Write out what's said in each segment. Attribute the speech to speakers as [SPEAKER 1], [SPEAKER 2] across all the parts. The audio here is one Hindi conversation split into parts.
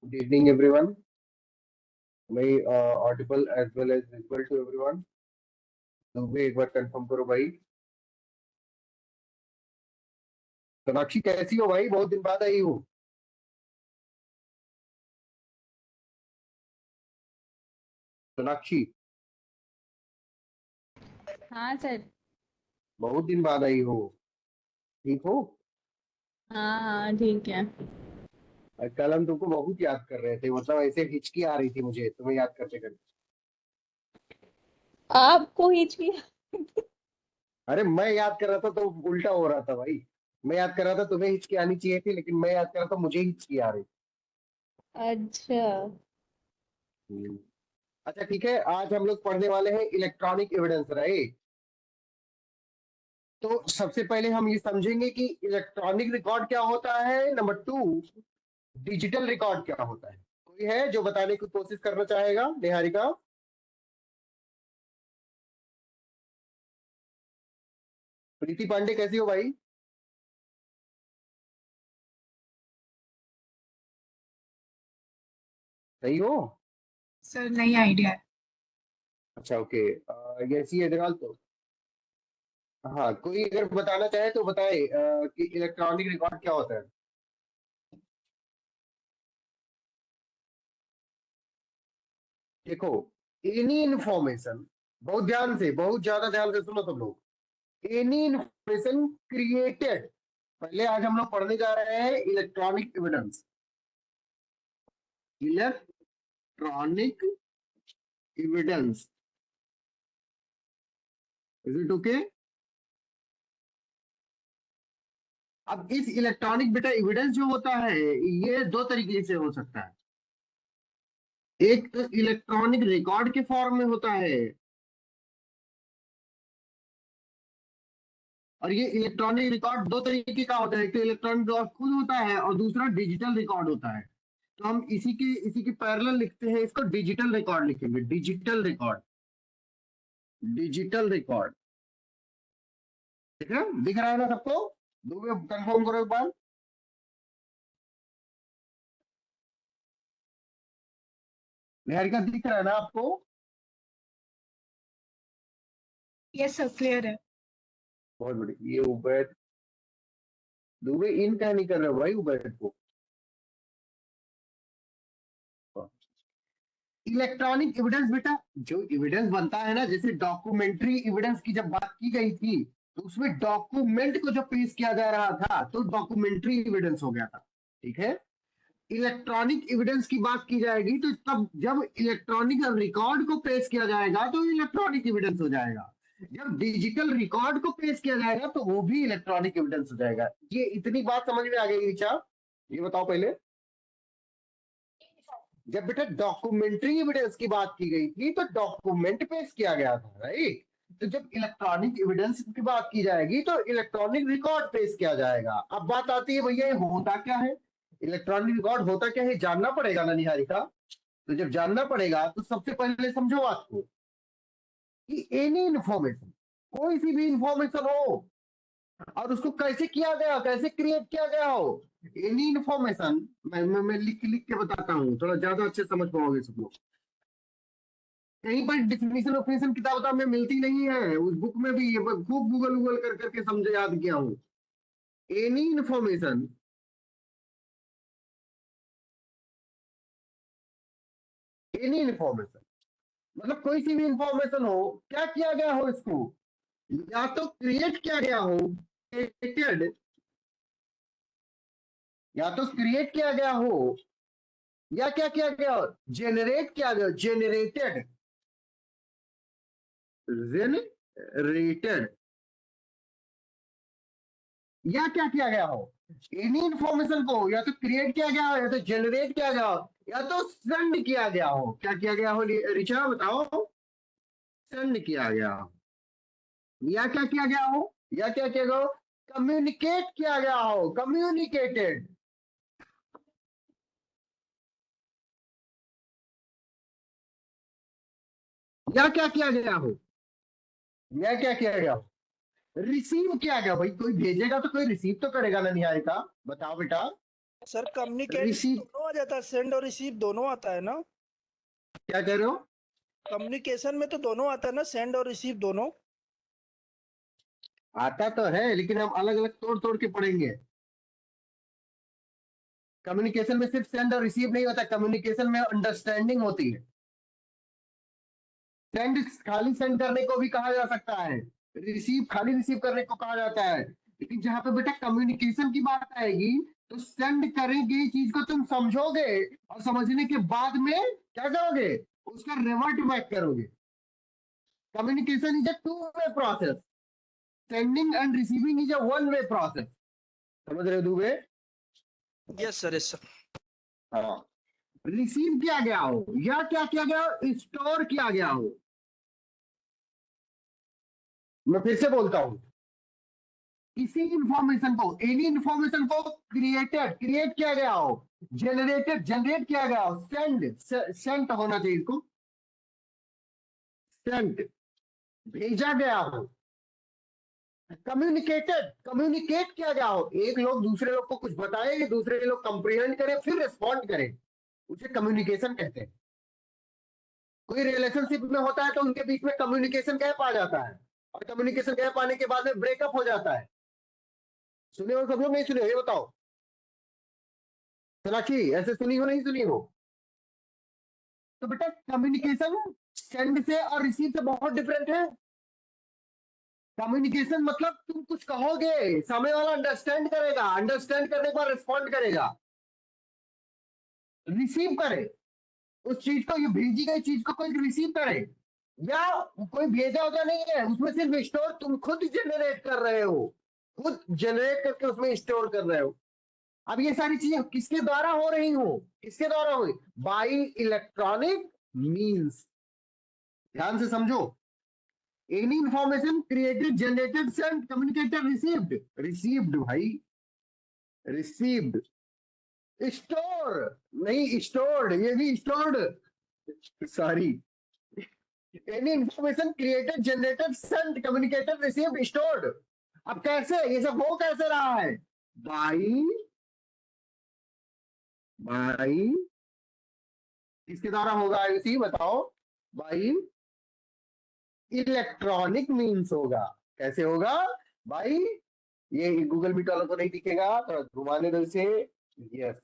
[SPEAKER 1] Good evening, everyone. Am I audible as well as visible to everyone? तो भी एक बार कंफर्म करो भाई। सोनाक्षी कैसी हो भाई? बहुत दिन बाद आई हो। सोनाक्षी,
[SPEAKER 2] हाँ सर।
[SPEAKER 1] बहुत दिन बाद आई हो। ठीक हो?
[SPEAKER 2] हाँ हाँ ठीक है।
[SPEAKER 1] कल हम तुमको बहुत याद कर रहे थे, मतलब ऐसे हिचकी आ रही थी मुझे तुम्हें याद करते करते।
[SPEAKER 2] आपको हिचकी?
[SPEAKER 1] अरे मैं याद कर रहा था तो उल्टा हो रहा था भाई। मैं याद कर रहा था तुम्हें हिचकी आनी चाहिए थी, लेकिन मैं याद कर रहा था मुझे हिचकी आ रही
[SPEAKER 2] अच्छा।
[SPEAKER 1] थी। अच्छा ठीक है, आज हम लोग पढ़ने वाले हैं इलेक्ट्रॉनिक एविडेंस, राइट? तो सबसे पहले हम ये समझेंगे कि इलेक्ट्रॉनिक रिकॉर्ड क्या होता है। नंबर टू, डिजिटल रिकॉर्ड क्या होता है। कोई है जो बताने की कोशिश करना चाहेगा? निहारिका। प्रीति पांडे कैसी हो भाई? सही हो?
[SPEAKER 3] सर नई आइडिया है।
[SPEAKER 1] अच्छा ओके। यसी अग्रवाल तो। हाँ, कोई अगर बताना चाहे तो बताए कि इलेक्ट्रॉनिक रिकॉर्ड क्या होता है। देखो, एनी इंफॉर्मेशन, बहुत ध्यान से, बहुत ज्यादा ध्यान से सुनो सब लोग। एनी इंफॉर्मेशन क्रिएटेड, पहले आज हम लोग पढ़ने जा रहे हैं electronic evidence. Electronic evidence, is it okay? अब इस इलेक्ट्रॉनिक बेटा एविडेंस जो होता है, ये दो तरीके से हो सकता है। एक तो इलेक्ट्रॉनिक रिकॉर्ड के फॉर्म में होता है, और ये इलेक्ट्रॉनिक रिकॉर्ड दो तरीके का होता है। एक तो इलेक्ट्रॉनिक रिकॉर्ड खुद होता है और दूसरा डिजिटल रिकॉर्ड होता है। तो हम इसी के पैरेलल लिखते हैं, इसको डिजिटल रिकॉर्ड लिखेंगे। Digital record, digital record. ठीक है, दिख रहा है ना सबको? दो कंफर्म करो एक बार। निहारिका दिख रहा है ना आपको?
[SPEAKER 3] यस सर क्लियर है।
[SPEAKER 1] बहुत बढ़िया। ये उबैद दुबे इन क्या नहीं कर रहे हो भाई उबैद को? इलेक्ट्रॉनिक एविडेंस बेटा, जो एविडेंस बनता है ना, जैसे डॉक्यूमेंट्री एविडेंस की जब बात की गई थी, तो उसमें डॉक्यूमेंट को जब पेश किया जा रहा था तो डॉक्यूमेंट्री एविडेंस हो गया था। ठीक है। इलेक्ट्रॉनिक एविडेंस की बात की जाएगी तो तब जब इलेक्ट्रॉनिक रिकॉर्ड को पेश किया जाएगा तो इलेक्ट्रॉनिक एविडेंस हो जाएगा। जब डिजिटल रिकॉर्ड को पेश किया जाएगा तो वो भी इलेक्ट्रॉनिक एविडेंस हो जाएगा। ये इतनी बात समझ में आ गई ऋचा? ये बताओ पहले। जब बेटा डॉक्यूमेंट्री एविडेंस की बात की गई थी तो डॉक्यूमेंट पेश किया गया था, राइट? तो जब इलेक्ट्रॉनिक एविडेंस की बात की जाएगी तो इलेक्ट्रॉनिक रिकॉर्ड पेश किया जाएगा। अब बात आती है भैया, ये होता क्या है? इलेक्ट्रॉनिक रिकॉर्ड होता क्या है, जानना पड़ेगा ना निहारिका? तो जब जानना पड़ेगा तो सबसे पहले समझो बात को, कि एनी इंफॉर्मेशन, कोई सी भी इंफॉर्मेशन हो और उसको कैसे किया गया, कैसे क्रिएट किया गया हो। एनी इंफॉर्मेशन, मैं लिख लिख के बताता हूँ, थोड़ा ज्यादा अच्छे समझ पाओगे सब लोग। कहीं पर डिफिनेशन ऑफिनेशन किताब में मिलती नहीं है, उस बुक में भी ये खूब गूगल गूगल कर करके समझे याद किया हूँ। एनी इंफॉर्मेशन, एनी इंफॉर्मेशन मतलब कोई सी भी इंफॉर्मेशन हो, क्या किया गया हो इसको, या तो क्रिएट किया गया हो, क्रिएटेड, या तो क्रिएट किया गया हो, या क्या किया गया हो, जेनरेट किया गया, जेनरेटेड, जेनरेटेड, या क्या किया गया हो। एनी इंफॉर्मेशन को या तो क्रिएट किया गया हो, या तो जनरेट किया गया हो, या तो सेंड किया गया हो। क्या किया गया हो ऋचा बताओ? सेंड किया गया हो, या क्या किया गया हो, या क्या किया गया हो, कम्युनिकेट किया गया हो, कम्युनिकेटेड, या क्या किया गया हो, या क्या किया गया हो, रिसीव किया गया। भाई कोई भेजेगा तो कोई रिसीव तो करेगा ना निहारिका? बताओ बेटा।
[SPEAKER 4] सर कम्युनिकेट
[SPEAKER 1] रिसीव
[SPEAKER 4] दोनों आ जाता है, सेंड और रिसीव दोनों आता है ना?
[SPEAKER 1] क्या कह रहे हो?
[SPEAKER 4] कम्युनिकेशन में तो दोनों आता है ना, सेंड और रिसीव दोनों।
[SPEAKER 1] आता तो है, लेकिन हम अलग अलग तोड़ तोड़ के पढ़ेंगे। कम्युनिकेशन में सिर्फ सेंड और रिसीव नहीं होता, कम्युनिकेशन में अंडरस्टैंडिंग होती है। सेंड खाली सेंड करने को भी कहा जा सकता है, रिसीव खाली रिसीव करने को कहा जाता है। लेकिन जहां पे बेटा कम्युनिकेशन की बात आएगी, तो सेंड करेंगे चीज को तुम समझोगे, और समझने के बाद में क्या करोगे, उसका रिवर्ट बैक करोगे। Communication is a two way process, sending end receiving is a one way process. समझ रहे हो Dubey?
[SPEAKER 4] Yes sir, yes sir.
[SPEAKER 1] हाँ। रिसीव किया गया हो या क्या किया गया हो, स्टोर किया गया हो। मैं फिर से बोलता हूं, किसी इंफॉर्मेशन को, एनी इंफॉर्मेशन को क्रिएट किया गया हो, जनरेट किया गया हो, सेंट होना चाहिए इसको, सेंट भेजा गया हो, कम्युनिकेट किया गया हो, एक लोग दूसरे लोग को कुछ बताए, दूसरे लोग कंप्रीहेंड करें फिर रिस्पॉन्ड करें, उसे कम्युनिकेशन कहते हैं। कोई रिलेशनशिप में होता है तो उनके बीच में कम्युनिकेशन गैप आ जाता है, और कम्युनिकेशन गैप आने के बाद में ब्रेकअप हो जाता है। सुने हो सब लोग, नहीं सुने हो? ये बताओ सोनाक्षी, ऐसे सुनी हो नहीं सुनी हो? तो बेटा कम्युनिकेशन सेंड से और रिसीव से बहुत डिफरेंट है। कम्युनिकेशन मतलब तुम कुछ कहोगे, सामने वाला अंडरस्टैंड करेगा, अंडरस्टैंड करने के बाद रिस्पॉन्ड करेगा। रिसीव करे उस चीज को, ये भेजी गई चीज को कोई रिसीव करे, या कोई भेजा होता नहीं है, उसमें सिर्फ स्टोर तुम खुद जनरेट कर रहे हो, खुद जनरेट करके उसमें स्टोर कर रहे हो। अब ये सारी चीजें किसके द्वारा हो रही हो, किसके द्वारा हो रही? By electronic means. ध्यान से समझो, any information created, generated, sent, communicated, received. Received भाई, रिसीव्ड। स्टोर नहीं, स्टोर्ड, ये भी stored, sorry. Any information created, generated, sent, communicated, received, stored. अब कैसे ये सब हो कैसे रहा है? बाई बाई किसके द्वारा होगा, इसी बताओ। बाई इलेक्ट्रॉनिक मीन्स होगा। कैसे होगा भाई? ये गूगल मीट वालों को नहीं दिखेगा, थोड़ा घुमाने दो इसे। Yes,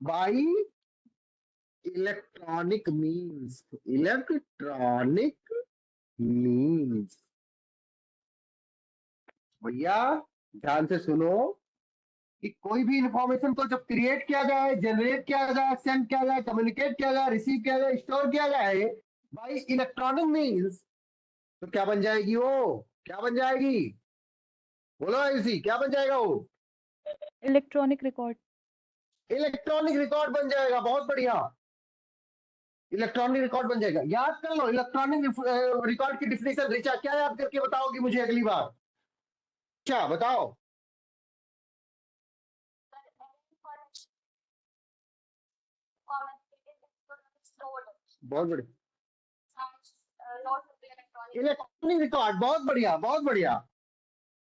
[SPEAKER 1] by electronic means, electronic means. भैया ध्यान से सुनो, कि कोई भी इंफॉर्मेशन को जब क्रिएट किया जाए, जनरेट किया जाए, सेंड किया जाए, कम्युनिकेट किया जाए, रिसीव किया जाए, स्टोर किया जाए बाई इलेक्ट्रॉनिक मीन्स, तो क्या बन जाएगी वो? क्या बन जाएगी? बोलो इसी, क्या बन जाएगा वो?
[SPEAKER 5] Electronic record.
[SPEAKER 1] इलेक्ट्रॉनिक रिकॉर्ड बन जाएगा। बहुत बढ़िया, इलेक्ट्रॉनिक रिकॉर्ड बन जाएगा। याद कर लो इलेक्ट्रॉनिक रिकॉर्ड की डिफिनेशन। रिचा क्या याद करके बताओगी मुझे अगली बार? क्या बताओ? बहुत बढ़िया, इलेक्ट्रॉनिक रिकॉर्ड, बहुत बढ़िया बहुत बढ़िया।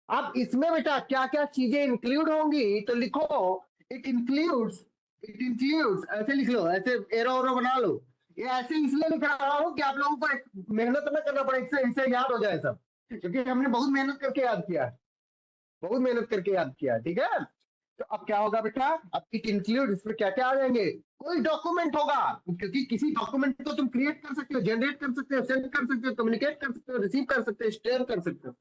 [SPEAKER 1] अब इसमें बेटा क्या क्या चीजें इंक्लूड होंगी, तो लिखो इट इंक्लूड्स, इट इंक्लूड्स, ऐसे लिख लो, ऐसे एरो एरो बना लो। ये ऐसे इसलिए लिख रहा हूँ कि आप लोगों को मेहनत ना करना पड़े, इससे इससे याद हो जाए सब, क्योंकि हमने बहुत मेहनत करके याद किया है, बहुत मेहनत करके याद किया है, ठीक है? तो अब क्या होगा बेटा, अब इट इंक्लूड, इसमें क्या क्या आ जाएंगे? कोई डॉक्यूमेंट होगा, क्योंकि किसी डॉक्यूमेंट को तुम क्रिएट कर सकते हो, जनरेट कर सकते हो, सेंड कर सकते हो, कम्युनिकेट कर सकते हो, रिसीव कर सकते हो, शेयर कर सकते हो।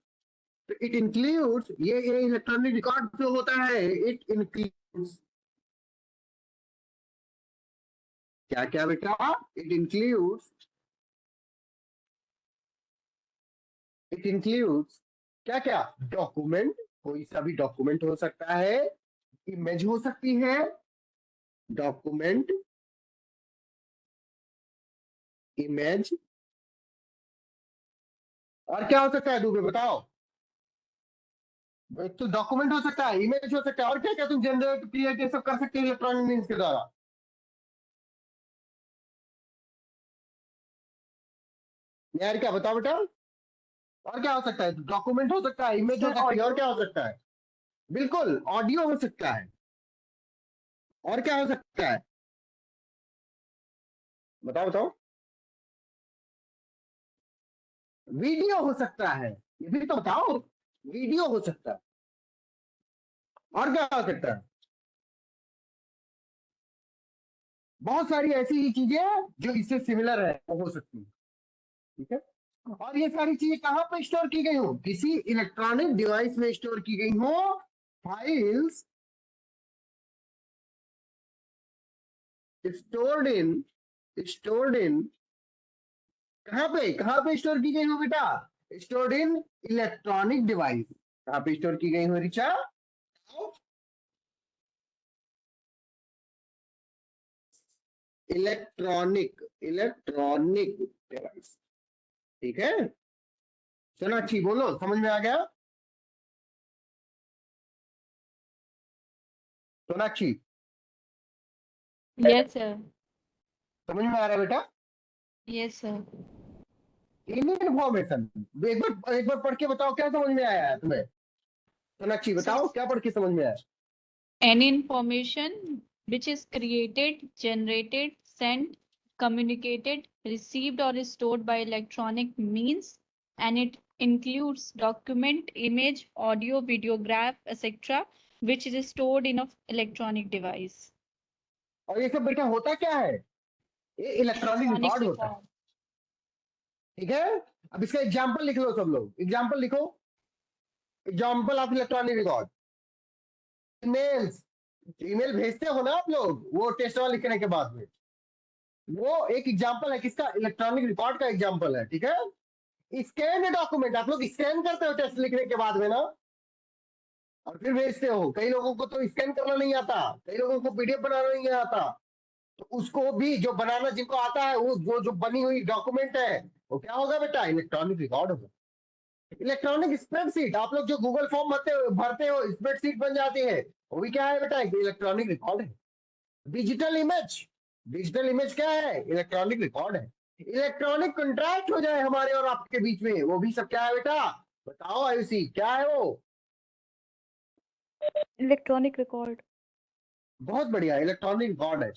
[SPEAKER 1] तो इट इंक्लूड्स, ये इलेक्ट्रॉनिक रिकॉर्ड जो होता है, इट इंक्लूड्स क्या क्या बेटा? इट इंक्लूड्स, इट इंक्लूड्स क्या क्या? डॉक्यूमेंट, कोई सा भी डॉक्यूमेंट हो सकता है, इमेज हो सकती है, डॉक्यूमेंट, इमेज, और क्या हो सकता है दूबे बताओ? एक तो डॉक्यूमेंट हो सकता है, इमेज हो सकता है, और क्या क्या तुम जनरेट क्रिएट ये सब कर सकते हो इलेक्ट्रॉनिक मीन्स के द्वारा? यार क्या बताओ बेटा? और क्या हो सकता है? डॉक्यूमेंट हो सकता है, इमेज हो
[SPEAKER 5] सर
[SPEAKER 1] सकती है, और
[SPEAKER 5] ऑडियो।
[SPEAKER 1] क्या हो सकता है? बिल्कुल, ऑडियो हो सकता है। और क्या हो सकता है, बताओ बताओ। वीडियो हो सकता है, ये भी तो बताओ। वीडियो हो सकता है, और क्या हो सकता है? बहुत सारी ऐसी ही चीजें जो इससे सिमिलर है वो हो सकती है, ठीक है। और ये सारी चीजें कहाँ पे स्टोर की गई हो, किसी इलेक्ट्रॉनिक डिवाइस में स्टोर की गई हो। फाइल्स स्टोर्ड इन कहाँ पे स्टोर की गई हो बेटा? Stored in electronic device. कहाँ पे स्टोर की गई हो रिचा? इलेक्ट्रॉनिक डिवाइस, ठीक है। सोनाक्षी बोलो, समझ में आ गया? Sonakshi,
[SPEAKER 2] yes sir.
[SPEAKER 1] समझ में आ रहा है बेटा?
[SPEAKER 2] Yes sir.
[SPEAKER 1] इन इन्फॉर्मेशन, एक बार पढ़ के बताओ क्या समझ में आया है तुम्हें? सोनाक्षी बताओ क्या पढ़ के समझ में आया?
[SPEAKER 2] Any information which is created, generated, sent, communicated, received or stored by electronic means, and it includes document, image, audio, videograph, etc., which is stored in an electronic device.
[SPEAKER 1] और ये सब बेटा होता क्या है? ये इलेक्ट्रॉनिक
[SPEAKER 2] Electronic
[SPEAKER 1] रिकॉर्ड होता है,
[SPEAKER 2] record.
[SPEAKER 1] ठीक है। अब इसका एग्जाम्पल लिख लो सब लोग, एग्जाम्पल लिखो। Example of electronic record, emails. Email भेजते हो ना आप लोग, वो टेस्ट वाला लिखने के बाद में, वो एक एग्जाम्पल है किसका? इलेक्ट्रॉनिक रिकॉर्ड का एग्जाम्पल है, ठीक है। स्कैन डॉक्यूमेंट, आप लोग स्कैन करते हो टेस्ट लिखने के बाद में ना, और फिर भेजते हो। कई लोगों को तो स्कैन करना नहीं आता, कई लोगों को पीडीएफ बनाना नहीं आता, तो उसको भी जो बनाना जिनको आता है, वो जो बनी हुई डॉक्यूमेंट है वो क्या होगा बेटा? इलेक्ट्रॉनिक रिकॉर्ड होगा। इलेक्ट्रॉनिक स्प्रेडशीट, आप लोग जो गूगल फॉर्म भरते हो स्प्रेडशीट बन जाती है, वो भी क्या है बेटा? इलेक्ट्रॉनिक रिकॉर्ड है। डिजिटल इमेज, डिजिटल इमेज क्या है? इलेक्ट्रॉनिक रिकॉर्ड है। इलेक्ट्रॉनिक कॉन्ट्रैक्ट हो जाए हमारे और आपके बीच में, वो भी सब क्या है बेटा? बताओ आयुषी, क्या है वो?
[SPEAKER 5] Electronic record.
[SPEAKER 1] बहुत बढ़िया, इलेक्ट्रॉनिक रिकॉर्ड है।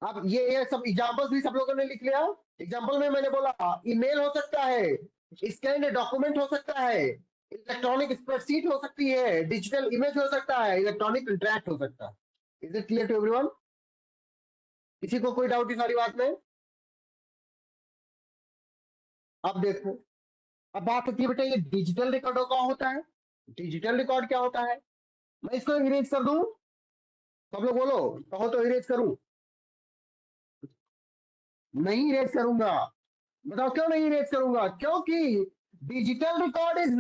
[SPEAKER 1] अब ये सब एग्जांपल्स भी सब लोगों ने लिख लिया। एग्जांपल में मैंने बोला ईमेल हो सकता है, स्कैन डॉक्यूमेंट हो सकता है, इलेक्ट्रॉनिक स्प्रेडशीट हो सकती है, डिजिटल इमेज हो सकता है, इलेक्ट्रॉनिक कॉन्ट्रैक्ट हो सकता है। Is it clear to everyone? किसी को कोई डाउट इस सारी बात में? अब देखो, अब बात होती है बेटा ये डिजिटल रिकॉर्ड का होता है। डिजिटल रिकॉर्ड क्या होता है? मैं इसको इरेज कर दूं? सब लोग बोलो, कहो तो इरेज करूं? नहीं इरेज करूंगा। बताओ क्यों नहीं इरेज करूंगा? क्योंकि digital record is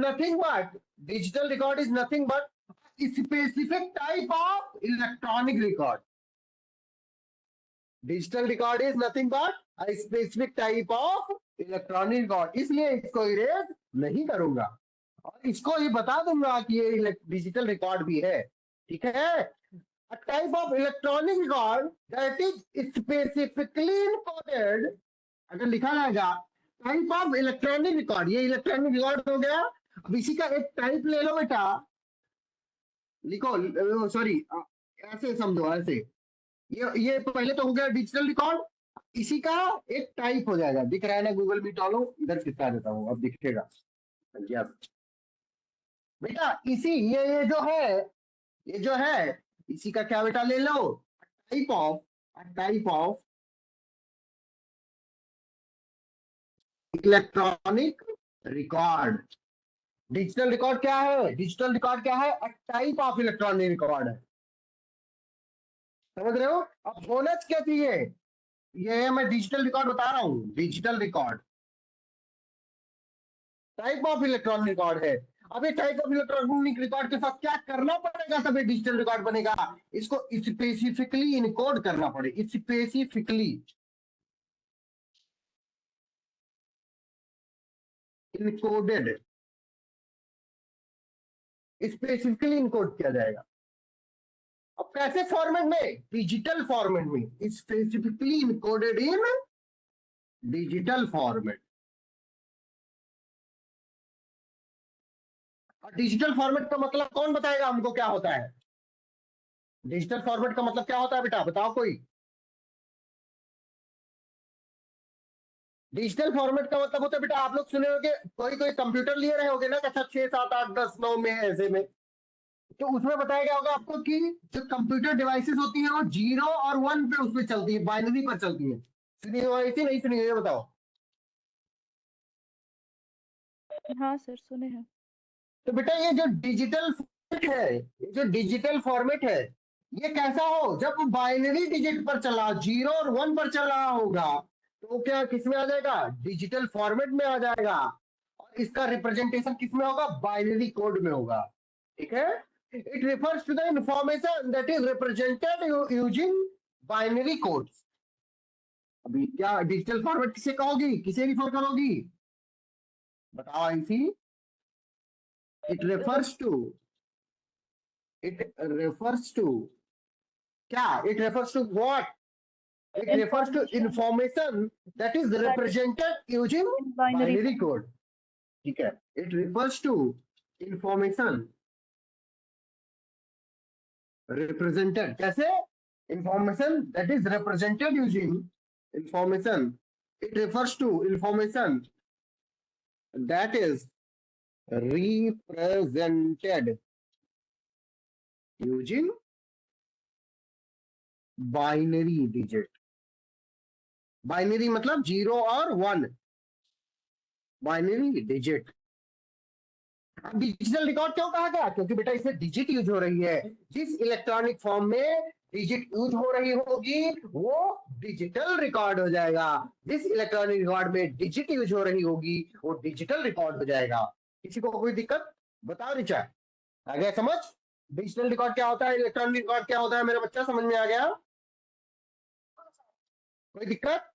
[SPEAKER 1] nothing but specific type of electronic record. Digital record is nothing but specific type of electronic record, इसलिए इसको इरेज नहीं करूंगा, और इसको ही बता दूंगा कि ये डिजिटल रिकॉर्ड भी है, ठीक है। A type of electronic record that is specifically encoded, अगर लिखा जाएगा टाइप ऑफ इलेक्ट्रॉनिक रिकॉर्ड, ये इलेक्ट्रॉनिक रिकॉर्ड हो गया। अब इसी का एक टाइप ले लो बेटा, लिखो, सॉरी, ऐसे समझो, ऐसे। ये पहले तो हो गया डिजिटल रिकॉर्ड, इसी का एक टाइप हो जाएगा। दिख रहा है ना गूगल मीट वालों? इधर खिसका देता हूँ, अब दिखेगा। यस बेटा, इसी ये जो है इसी का क्या बेटा ले लो? Type of electronic record. Digital record क्या है? डिजिटल रिकॉर्ड क्या है? टाइप ऑफ इलेक्ट्रॉनिक रिकॉर्ड है। समझ रहे हो? अब बोनस क्या चाहिए? ये मैं डिजिटल रिकॉर्ड बता रहा हूं, digital record type of electronic record है। अब ये टाइप ऑफ इलेक्ट्रॉनिक रिकॉर्ड के साथ क्या करना पड़ेगा तभी डिजिटल रिकॉर्ड बनेगा? इसको स्पेसिफिकली इनकोड करना पड़ेगा, स्पेसिफिकली इनकोडेड, स्पेसिफिकली इनकोड किया जाएगा। अब कैसे फॉर्मेट में? डिजिटल फॉर्मेट में, स्पेसिफिकली इनकोडेड इन डिजिटल फॉर्मेट। और डिजिटल फॉर्मेट का मतलब कौन बताएगा हमको क्या होता है? डिजिटल फॉर्मेट का मतलब क्या होता है बेटा, बताओ कोई। डिजिटल फॉर्मेट का मतलब होता है बेटा, आप लोग सुने होंगे, कोई कोई कंप्यूटर लिए रहे होगे ना कक्षा 6 7 8 10 9 में ऐसे में, तो उसमें बताया गया होगा आपको कि जो कंप्यूटर डिवाइसेस होती है वो 0 और 1 पे उसमें चलती है, बाइनरी पर चलती है। सुनी हो ऐसी, नहीं सुनी हो, ये बताओ।
[SPEAKER 5] हाँ सर सुने हैं।
[SPEAKER 1] तो बेटा ये जो डिजिटल फॉर्मेट है, ये जो डिजिटल फॉर्मेट है, ये कैसा हो, जब बाइनरी डिजिट पर चला, 0 और 1 पर चल रहा होगा, तो क्या किस में आ जाएगा, डिजिटल फॉर्मेट में आ जाएगा। और इसका रिप्रेजेंटेशन किस में होगा, बाइनरी कोड में होगा। ठीक है, it refers to the information that is represented using binary codes. अभी क्या डिजिटल फॉर्मेट किसे कहोगी, किसे रिफर करोगी, बताओ I see. It refers to, it refers to, क्या it refers to what, it refers to information that is represented using
[SPEAKER 5] in binary
[SPEAKER 1] binary code। ठीक है, it refers to information represented, कैसे, information that is represented using information, it refers to information that is represented using binary digit. Binary मतलब 0 और 1, बाइनरी डिजिट। डिजिटल रिकॉर्ड क्यों कहा गया, क्योंकि बेटा इसमें डिजिट यूज हो रही है। जिस इलेक्ट्रॉनिक फॉर्म में डिजिट यूज हो रही होगी वो डिजिटल रिकॉर्ड हो जाएगा, जिस इलेक्ट्रॉनिक रिकॉर्ड में डिजिट यूज हो रही होगी वो डिजिटल रिकॉर्ड हो जाएगा। किसी को कोई दिक्कत, बताओ रिचा, आ गया समझ। डिजिटल रिकॉर्ड क्या होता है, इलेक्ट्रॉनिक रिकॉर्ड क्या होता है, मेरा बच्चा समझ में आ गया, कोई दिक्कत।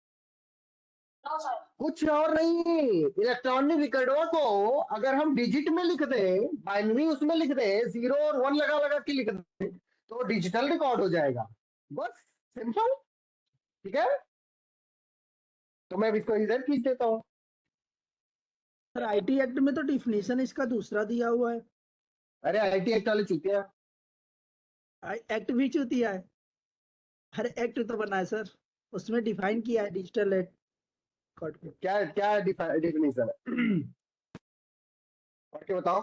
[SPEAKER 1] कुछ और नहीं, इलेक्ट्रॉनिक रिकॉर्डों को अगर हम डिजिट में लिख दें, बाइनरी उसमें लिख दें, 0 और 1 लगा लगा के लिख दें, तो डिजिटल रिकॉर्ड हो जाएगा, बस सिंपल। ठीक है, तो मैं इसको इधर खींच देता हूँ।
[SPEAKER 4] सर आईटी एक्ट में तो डिफिनेशन इसका दूसरा दिया हुआ है।
[SPEAKER 1] अरे आईटी एक्ट वाले चुतिया,
[SPEAKER 4] एक्ट भी चूतिया है। हर एक्ट तो बना है सर, उसमें डिफाइन किया है डिजिटल रिकॉर्ड को।
[SPEAKER 1] क्या क्या डिफिनेशन है, पढ़ के बताओ,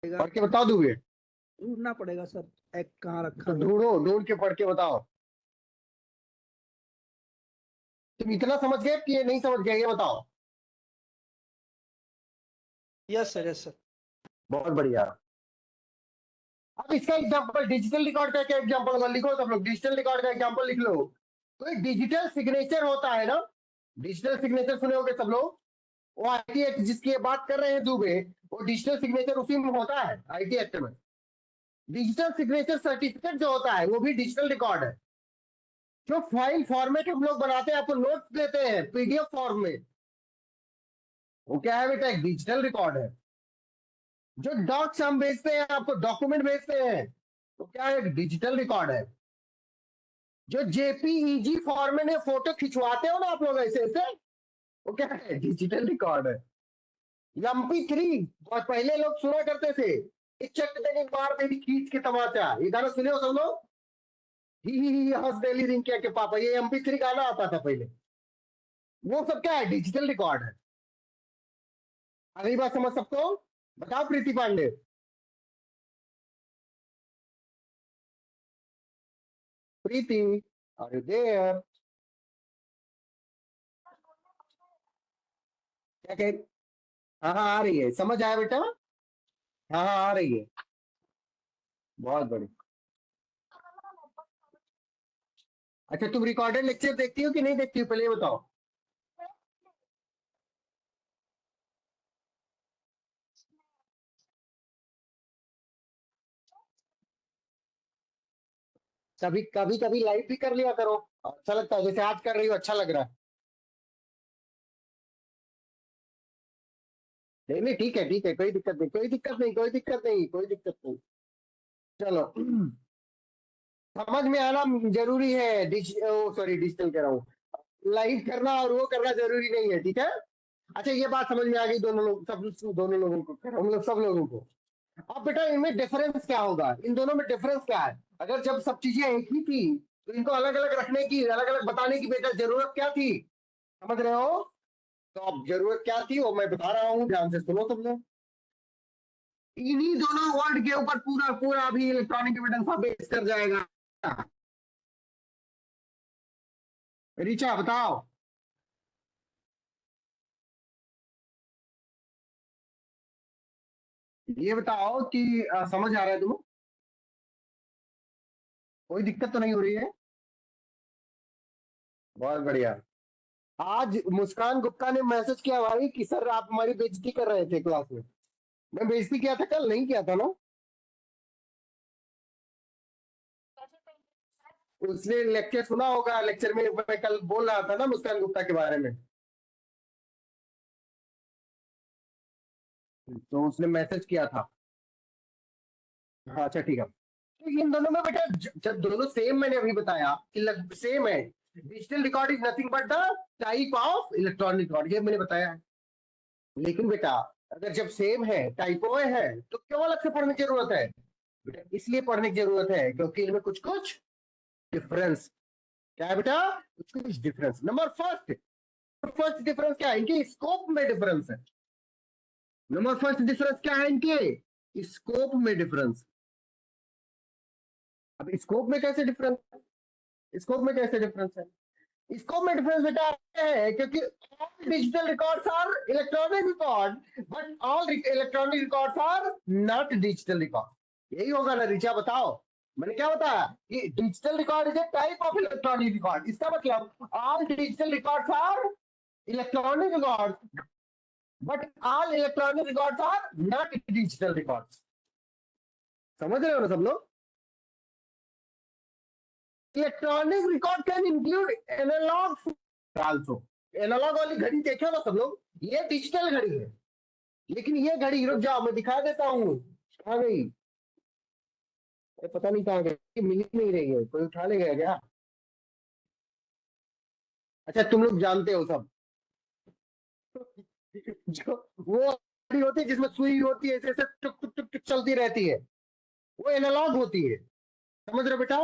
[SPEAKER 1] पढ़ के बताओ दूंगे,
[SPEAKER 4] ढूंढना पड़ेगा सर एक्ट कहाँ रखा
[SPEAKER 1] तो
[SPEAKER 4] हुआ है।
[SPEAKER 1] ढूंढो, ढूंढ के पढ़ के बताओ। तुम इतना समझ गए कि ये नहीं समझ गए, ये बताओ।
[SPEAKER 4] Yes sir, yes sir.
[SPEAKER 1] बहुत बढ़िया। अब इसका एग्जांपल, डिजिटल रिकॉर्ड का क्या एग्जांपल होगा, लिखो सब लोग, डिजिटल रिकॉर्ड का एग्जांपल लिख लो। कोई डिजिटल सिग्नेचर होता है ना, डिजिटल सिग्नेचर सुने होंगे सब लोग, वो आईटी एक्ट जिसकी बात कर रहे हैं दुबे, वो डिजिटल सिग्नेचर उसी में होता है, आईटी एक्ट में। डिजिटल सिग्नेचर सर्टिफिकेट जो होता है वो भी डिजिटल रिकॉर्ड है। जो फाइल फॉर्मेट हम लोग बनाते हैं, आपको नोट्स देते हैं पीडीएफ फॉर्म में, वो क्या है बेटा, एक डिजिटल रिकॉर्ड है। जो डॉक्स हम भेजते हैं आपको, डॉक्यूमेंट भेजते हैं, तो क्या है, एक डिजिटल रिकॉर्ड है। जो जेपीईजी फॉर्म में फोटो खिंचवाते हो ना आप लोग ऐसे ऐसे, वो क्या है, डिजिटल रिकॉर्ड है। MP3 बहुत पहले लोग सुना करते थे, चक देनी मार देनी खींच के तमाचा, ये गाना सुने हो सब लोग, ही हंस देली रिंग के पापा, ये MP3 गाना आता था पहले, वो सब क्या है, डिजिटल रिकॉर्ड है। अगली बात समझ सकते हो, बताओ प्रीति पांडे। प्रीति, आर यू देयर, क्या कह, हाँ हाँ आ रही है, समझ आया बेटा, हाँ हाँ आ रही है, बहुत बढ़िया। अच्छा तुम रिकॉर्डेड लेक्चर देखती हो कि नहीं देखती हो, पहले ये बताओ। कभी कभी कभी लाइव भी कर लिया करो, अच्छा लगता है, जैसे आज कर रही हो, अच्छा लग रहा है। नहीं नहीं ठीक है ठीक है, कोई दिक्कत नहीं, कोई दिक्कत नहीं, कोई दिक्कत नहीं, कोई दिक्कत नहीं। चलो, समझ में आना जरूरी है, सॉरी डिजिटल कह रहा हूँ, लाइव करना और वो करना जरूरी नहीं है, ठीक है। अच्छा ये बात समझ में आ गई दोनों लोग, सब दोनों लोगों को, हम लोग सब लोगों को। अब बेटा इनमें डिफरेंस क्या होगा, इन दोनों में डिफरेंस क्या है? अगर जब सब चीजें एक ही थी तो इनको अलग अलग रखने की, अलग अलग बताने की बेटा जरूरत क्या थी? समझ रहे हो? तो अब जरूरत क्या थी वो मैं बता रहा हूँ, ध्यान से सुनो सब लोग। इन्हीं दोनों वर्ड के ऊपर पूरा पूरा भी इलेक्ट्रॉनिक एविडेंस बेस कर जाएगा। ऋचा बताओ। ये बताओ कि समझ आ रहा है तुम्हें? कोई दिक्कत तो नहीं हो रही है? बहुत बढ़िया। आज मुस्कान गुप्ता ने मैसेज किया भाई कि सर आप हमारी बेइज्जती कर रहे थे क्लास में। मैं बेइज्जती किया था कल, नहीं किया था ना? उसने लेक्चर सुना होगा, लेक्चर में मैं कल बोल रहा था ना मुस्कान गुप्ता के बारे में, तो उसने मैसेज किया था। हाँ अच्छा ठीक है। तो इन दोनों में बेटा जब दोनों सेम, मैंने अभी बताया कि सेम है। Digital record is nothing but the type of electronic record, ये मैंने बताया है। लेकिन बेटा अगर जब सेम है, टाइपो है, तो क्यों अलग से पढ़ने की जरूरत है? बेटा इसलिए पढ़ने की जरूरत है क्योंकि इनमें कुछ कुछ डिफरेंस। क्या है बेटा? कुछ कुछ difference. Number first, first difference क्या है? इनके स्कोप में डिफरेंस है। नंबर फर्स्ट डिफरेंस क्या है? इनके स्कोप में डिफरेंस। अब स्कोप में कैसे डिफरेंस? स्कोप में कैसे डिफरेंस है? स्कोप में डिफरेंस बेटा है क्योंकि all digital records are electronic record, but all electronic records are not digital record. यही होगा ना ऋचा? बताओ। मैंने क्या बताया कि digital record is a type of electronic record. इसका मतलब all digital records are electronic record, but all electronic records are not digital records. समझ रहे हो ना सब लोग? Electronic record can include analog also. Analog वाली घड़ी देखे हो ना सब लोग? ये डिजिटल घड़ी है, लेकिन ये घड़ी, रुक जाओ मैं दिखा देता हूँ। कहाँ गई? पता नहीं कहाँ गई, मिल ही नहीं रही है। कोई उठा ले गया क्या? अच्छा तुम लोग जानते हो सब। जो वो घड़ी होती है जिसमें सुई होती है, ऐसे ऐसे टुक टुक टुक टुक चलती रहती है, वो एनालॉग होती है। समझ रहे हो बेटा?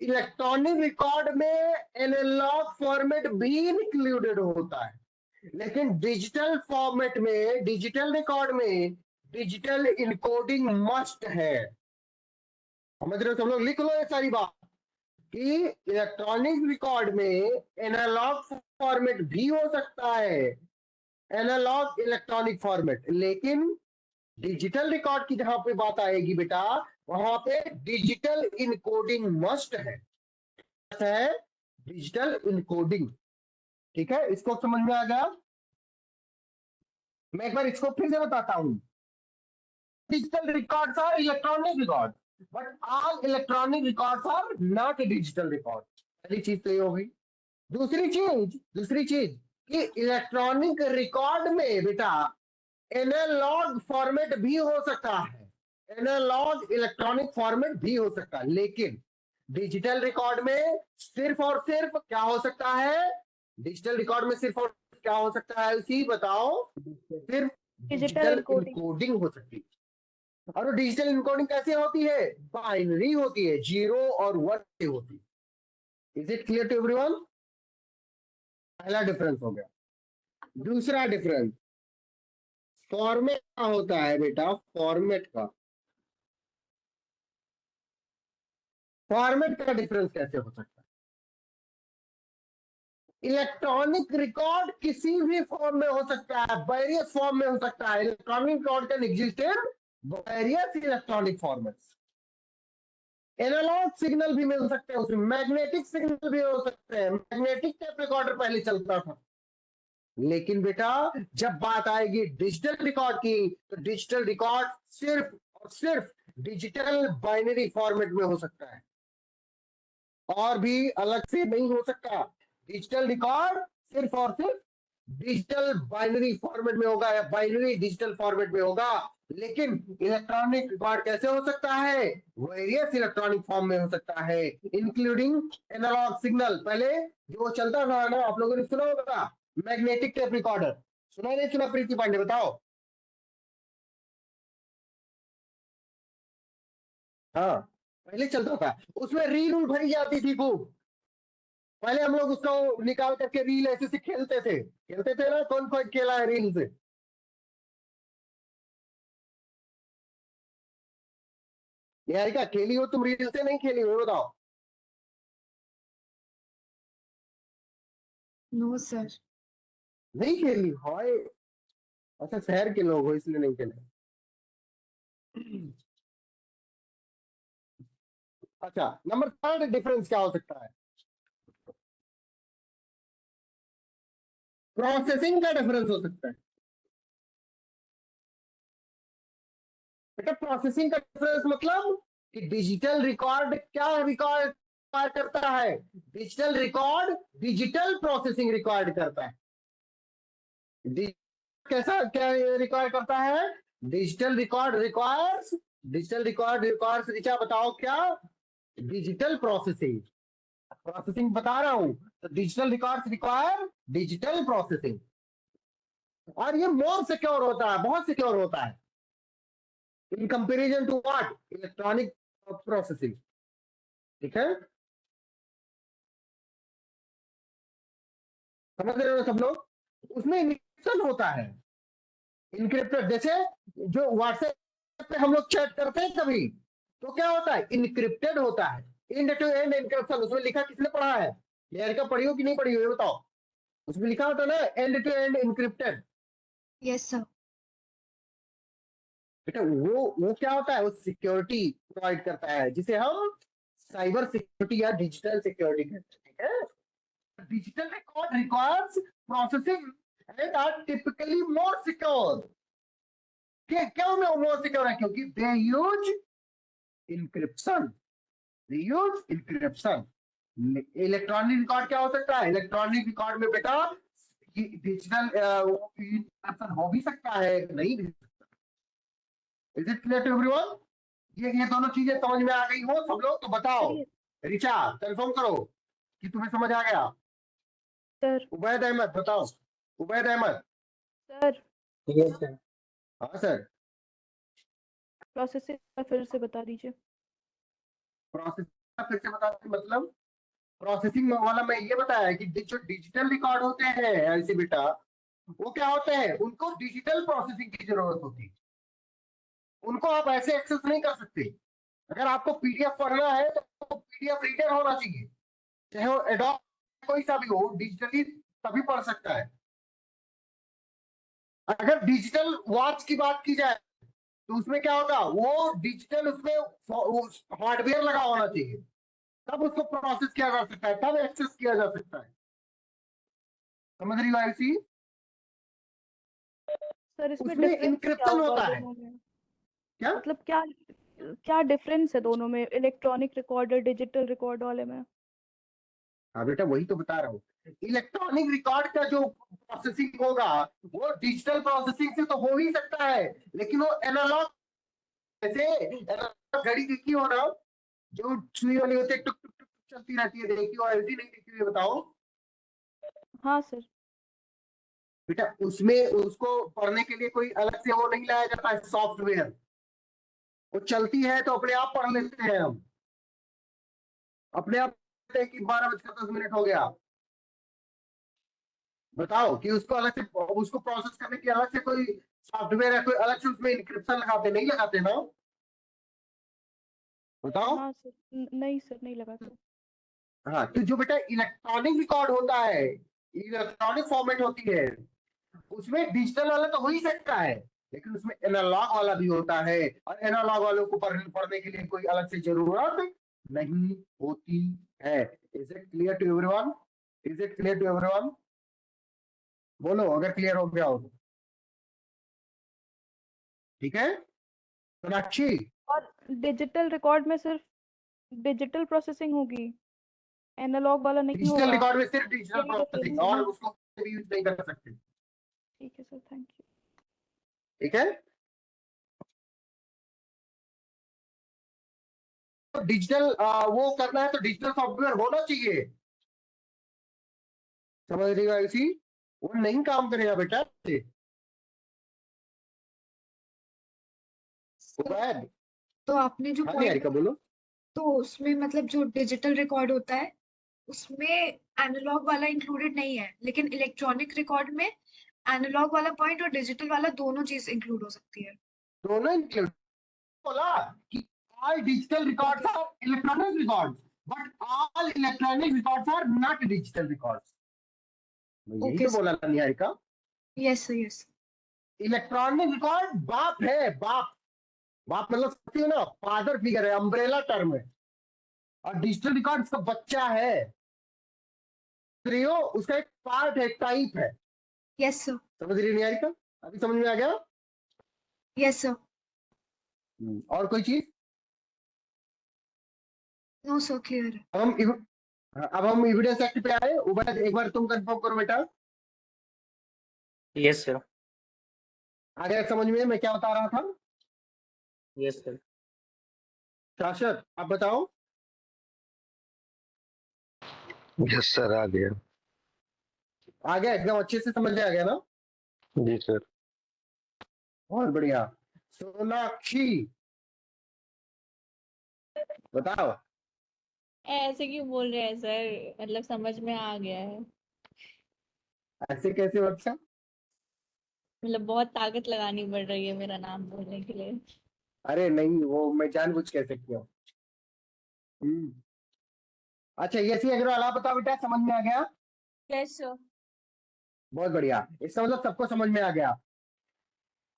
[SPEAKER 1] इलेक्ट्रॉनिक रिकॉर्ड में एनालॉग फॉर्मेट भी इंक्लूडेड होता है, लेकिन डिजिटल फॉर्मेट में, डिजिटल रिकॉर्ड में डिजिटल इनकोडिंग मस्ट है। समझ रहे हो सब लोग? लिख लो ये सारी बात कि इलेक्ट्रॉनिक रिकॉर्ड में एनालॉग फॉर्मेट भी हो सकता है, एनालॉग इलेक्ट्रॉनिक फॉर्मेट, लेकिन डिजिटल रिकॉर्ड की जहां पे बात आएगी बेटा, वहां पे डिजिटल इनकोडिंग मस्ट है डिजिटल इनकोडिंग। ठीक है, इसको समझ में आ गया? मैं एक बार इसको फिर से बताता हूं। Digital records are electronic record, but all electronic records are not digital record. पहली चीज तो ये हो गई। दूसरी चीज कि इलेक्ट्रॉनिक रिकॉर्ड में बेटा एनालॉग फॉर्मेट भी हो सकता है, एनालॉग इलेक्ट्रॉनिक फॉर्मेट भी हो सकता है, लेकिन डिजिटल रिकॉर्ड में सिर्फ और सिर्फ क्या हो सकता है? डिजिटल रिकॉर्ड में सिर्फ और सिर्फ क्या हो सकता है उसी बताओ? सिर्फ
[SPEAKER 5] डिजिटल
[SPEAKER 1] डिजिटल
[SPEAKER 5] इनकोडिंग।
[SPEAKER 1] इनकोडिंग हो सकती है। और वो डिजिटल इनकोडिंग कैसे होती है? बाइनरी होती है, 0 और 1 से होती है। Is it clear to everyone? पहला डिफरेंस हो गया। दूसरा डिफरेंस फॉर्मेट का होता है बेटा, फॉर्मेट का डिफरेंस कैसे हो सकता है? इलेक्ट्रॉनिक रिकॉर्ड किसी भी फॉर्म में हो सकता है, वेरियस फॉर्म में हो सकता है। Electronic record can exist in various electronic formats. Analog signal भी मिल सकते हैं उसमें, मैग्नेटिक सिग्नल भी हो सकते हैं। मैग्नेटिक टेप रिकॉर्डर पहले चलता था, लेकिन बेटा जब बात आएगी डिजिटल रिकॉर्ड की, तो डिजिटल रिकॉर्ड सिर्फ और सिर्फ डिजिटल बाइनरी फॉर्मेट में हो सकता है, और भी अलग से नहीं हो सकता। डिजिटल रिकॉर्ड सिर्फ और सिर्फ डिजिटल बाइनरी फॉर्मेट में होगा, या बाइनरी डिजिटल फॉर्मेट में होगा। लेकिन इलेक्ट्रॉनिक रिकॉर्ड कैसे हो सकता है? वेरियस इलेक्ट्रॉनिक फॉर्म में हो सकता है, इंक्लूडिंग एनालॉग सिग्नल। पहले जो चलता था ना, आप लोगों ने सुना होगा, मैग्नेटिक टेप रिकॉर्डर। सुना नहीं सुना प्रीति पांडे? बताओ। हाँ पहले चलता था, उसमें रील उल भरी जाती थी खूब। पहले हम लोग उसको निकाल करके रील ऐसे से खेलते थे ना। कौन कौन खेला है रील से? निहारिका खेली हो तुम रील से? नहीं खेली हो ये बताओ।
[SPEAKER 3] No sir.
[SPEAKER 1] नहीं खेली हाय। अच्छा शहर के लोग हो इसलिए नहीं खेले। अच्छा नंबर थर्ड डिफरेंस क्या हो सकता है? प्रोसेसिंग का डिफरेंस हो सकता है। बेटा प्रोसेसिंग का डिफरेंस मतलब कि डिजिटल रिकॉर्ड क्या रिकॉर्ड करता है? Digital record digital processing record करता है। कैसा क्या रिक्वायर करता है? डिजिटल रिकॉर्ड रिक्वायर्स ऋचा बताओ क्या? Digital processing. प्रोसेसिंग बता रहा हूं तो digital records require digital processing. और ये मोर सिक्योर होता है, बहुत सिक्योर होता है in comparison to what? Electronic processing. ठीक है, समझ रहे हो सब लोग? उसमें इनक्रिप्शन होता है। इनक्रिप्टेड जैसे जो व्हाट्सएप पे हम लोग चैट करते हैं कभी, तो क्या होता है? इनक्रिप्टेड होता है। एंड टू एंड इनक्रिप्शन उसमें लिखा, किसने पढ़ा है? का पढ़ी हो कि नहीं पढ़ी हो ये बताओ। उसमें लिखा होता है ना end to end encrypted.
[SPEAKER 3] Yes sir.
[SPEAKER 1] बेटा वो क्या होता है? वो सिक्योरिटी प्रोवाइड करता है जिसे हम साइबर सिक्योरिटी या डिजिटल सिक्योरिटी कहते हैं। ठीक है, digital record requires processing and are typically more secure. क्यों में मोर सिक्योर है? क्योंकि they use encryption. Electronic record क्या हो सकता है? इलेक्ट्रॉनिक रिकॉर्ड में बेटा डिजिटल इंक्रिप्शन हो भी सकता है, नहीं भी। Is it clear to everyone? ये दोनों चीजें समझ में आ गई हो सब लोग तो बताओ।
[SPEAKER 5] सर ये
[SPEAKER 1] रिचा कंफर्म करो कि तुम्हें समझ आ गया।
[SPEAKER 5] सर
[SPEAKER 1] उबैद अहमद बताओ। Ubaid Ahmed.
[SPEAKER 5] Sir
[SPEAKER 1] yes sir. हाँ सर।
[SPEAKER 5] प्रोसेसिंग का फिर से बता दीजिए।
[SPEAKER 1] प्रोसेस फिर से बता दें, मतलब प्रोसेसिंग वाला मैं ये बताया कि जो डिजिटल रिकॉर्ड होते हैं ऐसे बेटा, वो क्या होते हैं? उनको डिजिटल प्रोसेसिंग की जरूरत होती है। उनको आप ऐसे एक्सेस नहीं कर सकते। अगर आपको पीडीएफ पढ़ना है तो पीडीएफ रीडर होना चाहिए, चाहे वो एडोब कोई सा भी हो, डिजिटली तभी पढ़ सकता है। अगर डिजिटल वॉच की बात की जाए तो उसमें क्या होगा? वो डिजिटल उसमें हार्डवेयर लगा होना चाहिए, तब उसको प्रोसेस किया जा सकता है, तब एक्सेस किया जा सकता है। समझ रही हो ऐसी?
[SPEAKER 5] सर इसमें
[SPEAKER 1] उसमें
[SPEAKER 5] डिफरेंस क्या
[SPEAKER 1] इंक्रिप्शन
[SPEAKER 5] होगा
[SPEAKER 1] होता है।
[SPEAKER 5] दोनों में?
[SPEAKER 1] क्या?
[SPEAKER 5] मतलब क्या क्या डिफरेंस है दोनों में, इलेक्ट्रॉनिक रिकॉर्ड और डिजिटल रिकॉर्ड वाले में?
[SPEAKER 1] हाँ बेटा वही तो बता रहा हूँ। इलेक्ट्रॉनिक रिकॉर्ड का जो प्रोसेसिंग होगा वो डिजिटल प्रोसेसिंग से तो हो ही सकता है, लेकिन वो एनालॉग, जैसे एनालॉग घड़ी देखी हो ना, जो सुई वाली होती है, टुक टुक टुक टुक चलती रहती है, देखी हो ऐसी? नहीं देखी हुई बताओ।
[SPEAKER 5] हाँ सर।
[SPEAKER 1] बेटा उसमें उसको पढ़ने के लिए कोई अलग से वो नहीं लाया जाता है सॉफ्टवेयर। वो चलती है तो अपने आप पढ़ लेते हैं हम, अपने आप कहते हैं कि 12:10 हो गया। बताओ कि उसको अलग से, उसको प्रोसेस करने के अलग से कोई सॉफ्टवेयर है, कोई अलग से उसमें इंक्रिप्शन लगाते नहीं लगाते ना? बताओ।
[SPEAKER 5] हाँ सर नहीं सर, नहीं लगाते।
[SPEAKER 1] हाँ तो जो बेटा इलेक्ट्रॉनिक रिकॉर्ड होता है, इलेक्ट्रॉनिक फॉर्मेट होती है, उसमें डिजिटल वाला तो हो ही सकता है, लेकिन उसमें एनालॉग वाला भी होता है, और एनालॉग वालों को पढ़ने के लिए कोई अलग से जरूरत नहीं होती है। Is it clear to everyone? Is it clear to everyone? बोलो अगर क्लियर हो गया हो तो। ठीक है सोनाक्षी?
[SPEAKER 5] और डिजिटल रिकॉर्ड में सिर्फ डिजिटल प्रोसेसिंग होगी, एनालॉग वाला नहीं
[SPEAKER 1] डिजिटल
[SPEAKER 5] होगा?
[SPEAKER 1] रिकॉर्ड में सिर्फ डिजिटल
[SPEAKER 5] यही
[SPEAKER 1] प्रोसेसिंग,
[SPEAKER 5] डिफरेंस है
[SPEAKER 1] और
[SPEAKER 5] ना?
[SPEAKER 1] उसको यूज नहीं कर सकते।
[SPEAKER 5] ठीक है सर, थैंक यू।
[SPEAKER 1] ठीक है, तो डिजिटल वो करना है तो डिजिटल सॉफ्टवेयर होना चाहिए। समझ रही हो ऐसी? वो नहीं काम करेगा बेटा।
[SPEAKER 3] सर
[SPEAKER 1] उबैद
[SPEAKER 3] तो आपने जो
[SPEAKER 1] हाँ
[SPEAKER 3] पॉइंट,
[SPEAKER 1] निहारिका बोलो।
[SPEAKER 3] तो उसमें मतलब जो डिजिटल रिकॉर्ड होता है उसमें एनालॉग वाला इंक्लूडेड नहीं है, लेकिन इलेक्ट्रॉनिक रिकॉर्ड में एनालॉग वाला पॉइंट और डिजिटल वाला दोनों चीज इंक्लूड हो सकती है।
[SPEAKER 1] दोनों इंक्लूड बोला कि all digital records
[SPEAKER 3] Okay.
[SPEAKER 1] are electronic records, but all electronic records are not digital records. मैं यही
[SPEAKER 3] Okay,
[SPEAKER 1] तो बोला था Niharika.
[SPEAKER 3] Yes sir, yes.
[SPEAKER 1] Electronic record बाप है, बाप। बाप मतलब समझती हो ना, फादर फिगर है, अम्ब्रेला टर्म है। और डिजिटल रिकॉर्ड उसका बच्चा है, त्रियो उसका एक पार्ट है, टाइप है।
[SPEAKER 3] यस सर,
[SPEAKER 1] समझ रही निहारिका? अभी समझ में आ गया?
[SPEAKER 3] Yes sir.
[SPEAKER 1] और कोई चीज?
[SPEAKER 3] नो सर, क्लियर है।
[SPEAKER 1] अब हम एविडेंस एक्ट पे आए। उबैद एक बार तुम कंफर्म करो बेटा।
[SPEAKER 6] Yes sir.
[SPEAKER 1] आ गया समझ में मैं क्या बता रहा था?
[SPEAKER 6] Yes sir.
[SPEAKER 1] शाश्वत आप बताओ।
[SPEAKER 7] यस सर, आ गया।
[SPEAKER 1] आ गया, एकदम अच्छे से समझ में आ गया ना?
[SPEAKER 7] जी सर।
[SPEAKER 1] बहुत बढ़िया। सोनाक्षी बताओ।
[SPEAKER 2] ऐसे क्यों बोल रहे हैं सर, मतलब समझ में आ गया है।
[SPEAKER 1] ऐसे कैसे बच्चा?
[SPEAKER 2] मतलब बहुत ताकत लगानी पड़ रही है मेरा नाम बोलने के लिए।
[SPEAKER 1] अरे नहीं, वो मैं जानबूझ कैसे किया। हम्म। अच्छा यसी अग्रवाल आप बताओ बेटा, समझ में आ गया?
[SPEAKER 2] Yes sir.
[SPEAKER 1] बहुत बढ़िया, इसका मतलब सबको समझ में आ गया।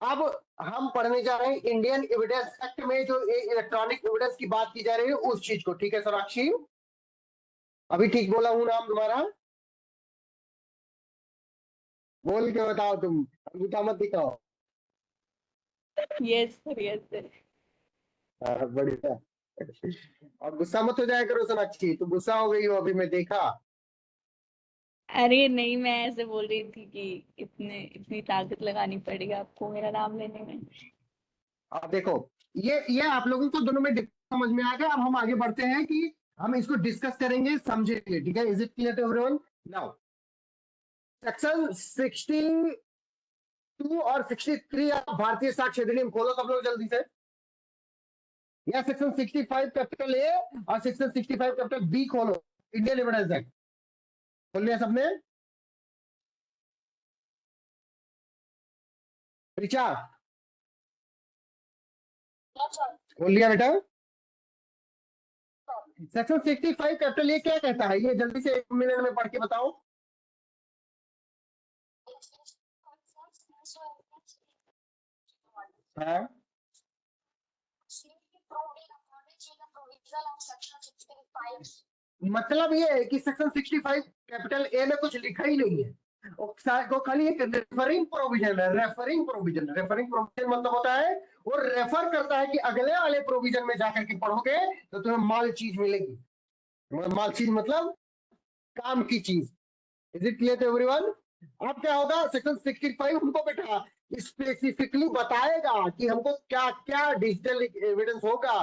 [SPEAKER 1] अब हम पढ़ने जा रहे हैं इंडियन एविडेंस एक्ट में जो इलेक्ट्रॉनिक एविडेंस की बात की जा रही है उस चीज को। ठीक है सोनाक्षी? अभी ठीक बोला हूं नाम तुम्हारा? बोल के बताओ तुम, अंगूठा मत दिखाओ।
[SPEAKER 2] Yes sir, yes sir.
[SPEAKER 1] हाँ, बढ़िया। और गुस्सा मत हो जाया करो सोनाक्षी, तुम गुस्सा हो गई हो अभी, मैं देखा।
[SPEAKER 2] अरे नहीं, मैं ऐसे बोल रही थी कि इतनी ताकत लगानी पड़ेगी आपको मेरा नाम लेने में।
[SPEAKER 1] अब देखो, ये आप लोगों को दोनों में समझ में आ गया। अब हम आगे बढ़ते हैं कि हम इसको डिस्कस करेंगे, समझेंगे। ठीक है? Is it clear to everyone? Now section 62 और 63 आप भारतीय साक्ष्य अधिनियम खोलो सब लोग जल्दी से। या सेक्शन 65 कैपिटल ए और सेक्शन 65 कैपिटल बी खोलो, इंडियन एविडेंस एक्ट। खोल लिया सबने? ऋचा खोल लिया बेटा? सेक्शन 65 कैपिटल ए क्या कहता है, ये जल्दी से 1 मिनट में पढ़ के बताओ। हाँ, मतलब ये है कि सेक्शन 65 कैपिटल ए में कुछ लिखा ही नहीं है, वो खाली एक रेफरिंग प्रोविजन है। रेफरिंग प्रोविजन, रेफरिंग प्रोविजन मतलब होता है वो रेफर करता है कि अगले वाले प्रोविजन में जाकर के पढ़ोगे तो तुम्हें माल चीज मिलेगी। माल चीज मतलब काम की चीज। Is it clear to everyone? अब क्या होगा, सेक्शन 65 हमको बेटा स्पेसिफिकली बताएगा कि हमको क्या क्या डिजिटल एविडेंस होगा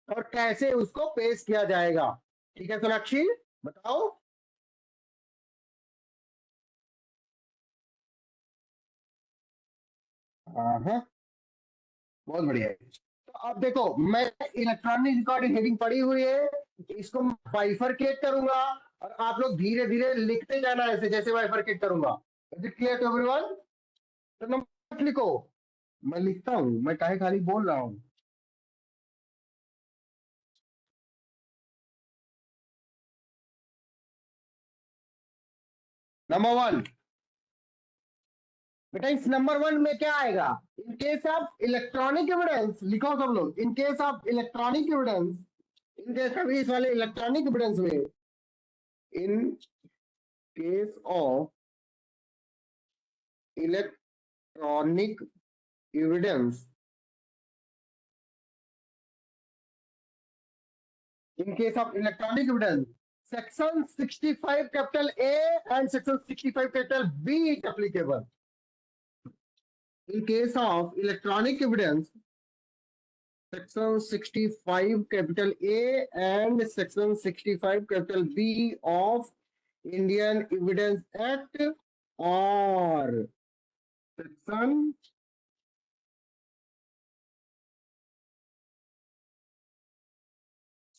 [SPEAKER 1] और कैसे उसको पेश किया जाएगा। ठीक है सोनाक्षी बताओ। हाँ, बहुत बढ़िया। तो अब देखो, मैं इलेक्ट्रॉनिक रिकॉर्डिंग हेडिंग पड़ी हुई है, इसको बाइफरकेट करूंगा और आप लोग धीरे धीरे लिखते जाना ऐसे जैसे बाइफरकेट करूंगा। Is it clear to everyone? तो नंबर लिखो, मैं लिखता हूं, मैं काहे खाली बोल रहा हूं। नंबर 1 बेटा, इस नंबर 1 में क्या आएगा? In case of electronic evidence, लिखो सब लोग, in case of electronic evidence, in case of इस वाले इलेक्ट्रॉनिक एविडेंस में, in case of electronic evidence, in case of electronic evidence, section 65 capital A and section 65 capital B is applicable. In case of electronic evidence, section 65 capital A and section 65 capital B of Indian Evidence Act or section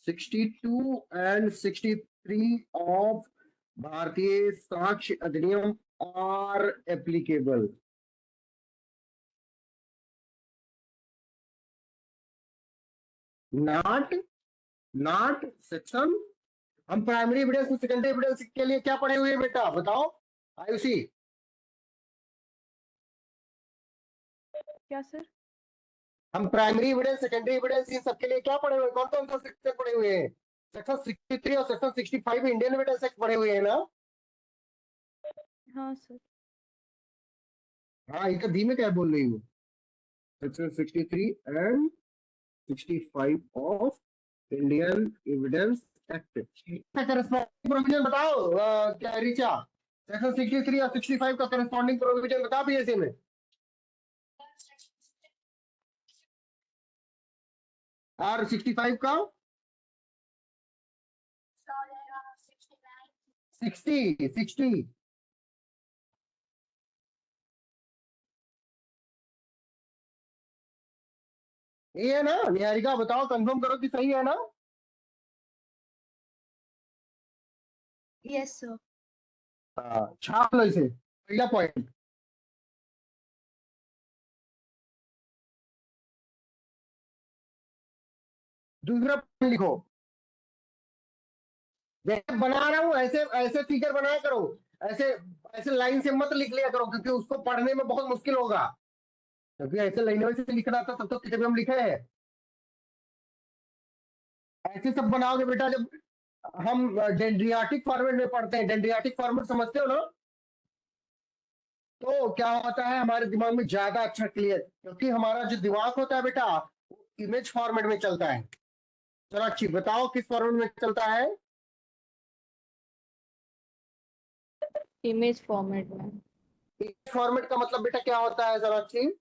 [SPEAKER 1] 62 and 63 of भारतीय साक्ष्य अधिनियम are applicable. Not section. हम प्राइमरी एविडेंस और सेकेंडरी एविडेंस के लिए क्या पढ़े हुए हैं बेटा, बताओ आयुषी?
[SPEAKER 5] क्या सर?
[SPEAKER 1] हम प्राइमरी एविडेंस, सेकेंडरी एविडेंस, इन सबके लिए क्या पढ़े हुए हैं? कौन कौन सा सेक्शन पढ़े हुए हैं? सेक्शन 63 और सेक्शन 65 इंडियन एविडेंस एक्ट पढ़े हुए हैं ना?
[SPEAKER 5] हाँ सर।
[SPEAKER 1] हाँ, ये तो धीमे क्या बोल रही हूँ? Section 63 and 65 of Indian evidence act का करस्पॉन्डिंग प्रोविजन बताओ। क्या रिचा, सेक्शन 63 और 65 का करस्पॉन्डिंग प्रोविजन बता पीएससी में। और 65 का 60 ये है ना? निहारिका बताओ, कंफर्म करो कि सही है ना?
[SPEAKER 3] Yes sir.
[SPEAKER 1] छाप लो इसे, पहला पॉइंट। दूसरा पॉइंट लिखो, जैसे बना रहा हूं ऐसे ऐसे फिगर बनाया करो, ऐसे ऐसे लाइन से मत लिख लिया करो, क्योंकि उसको पढ़ने में बहुत मुश्किल होगा। क्योंकि ऐसे लाइनों से लिखना था तब तो किताब में हम लिखे हैं। ऐसे सब बनाओगे बेटा, जब हम डेंड्रियाटिक फॉर्मेट में पढ़ते हैं, डेंड्रियाटिक फॉर्मेट समझते हो ना? तो क्या होता है, हमारे दिमाग में ज्यादा अच्छा क्लियर, क्योंकि हमारा जो दिमाग होता है बेटा, इमेज फॉर्मेट में चलता है। चलो अच्छी बताओ, किस फॉर्मेट में चलता है?
[SPEAKER 2] इमेज फॉर्मेट में।
[SPEAKER 1] इमेज फॉर्मेट का मतलब बेटा क्या होता है जरा अच्छी?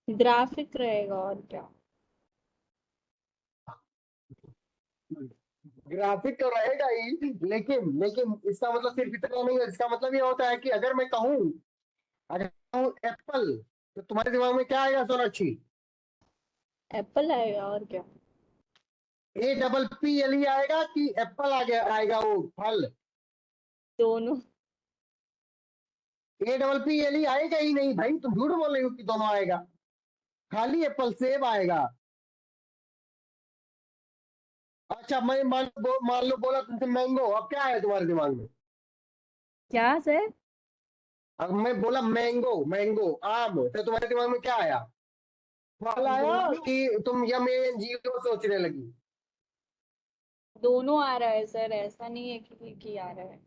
[SPEAKER 2] ग्राफिक रहेगा और क्या।
[SPEAKER 1] ग्राफिक तो रहेगा ही, लेकिन इसका मतलब सिर्फ इतना नहीं है। इसका मतलब ये होता है कि अगर मैं कहूं, अगर कहूं एप्पल, तो तुम्हारे दिमाग में क्या आएगा सोनाक्षी?
[SPEAKER 2] एप्पल आएगा और क्या।
[SPEAKER 1] APPLE आएगा कि एप्पल आएगा वो फल?
[SPEAKER 2] दोनों।
[SPEAKER 1] APPLE आएगा ही नहीं भाई, तुम झूठ बोल रही हो कि दोनों आएगा। खाली एप्पल, सेब आएगा। अच्छा, मैं मान लो बोला तुमसे मैंगो, अब क्या है तुम्हारे दिमाग में?
[SPEAKER 2] क्या सर?
[SPEAKER 1] अब मैं बोला मैंगो आम, तो तुम्हारे दिमाग में क्या आया? फल आया कि तुम MANGO सोचने लगी?
[SPEAKER 2] दोनों आ रहा है सर, ऐसा नहीं है कि एक ही आ रहा है।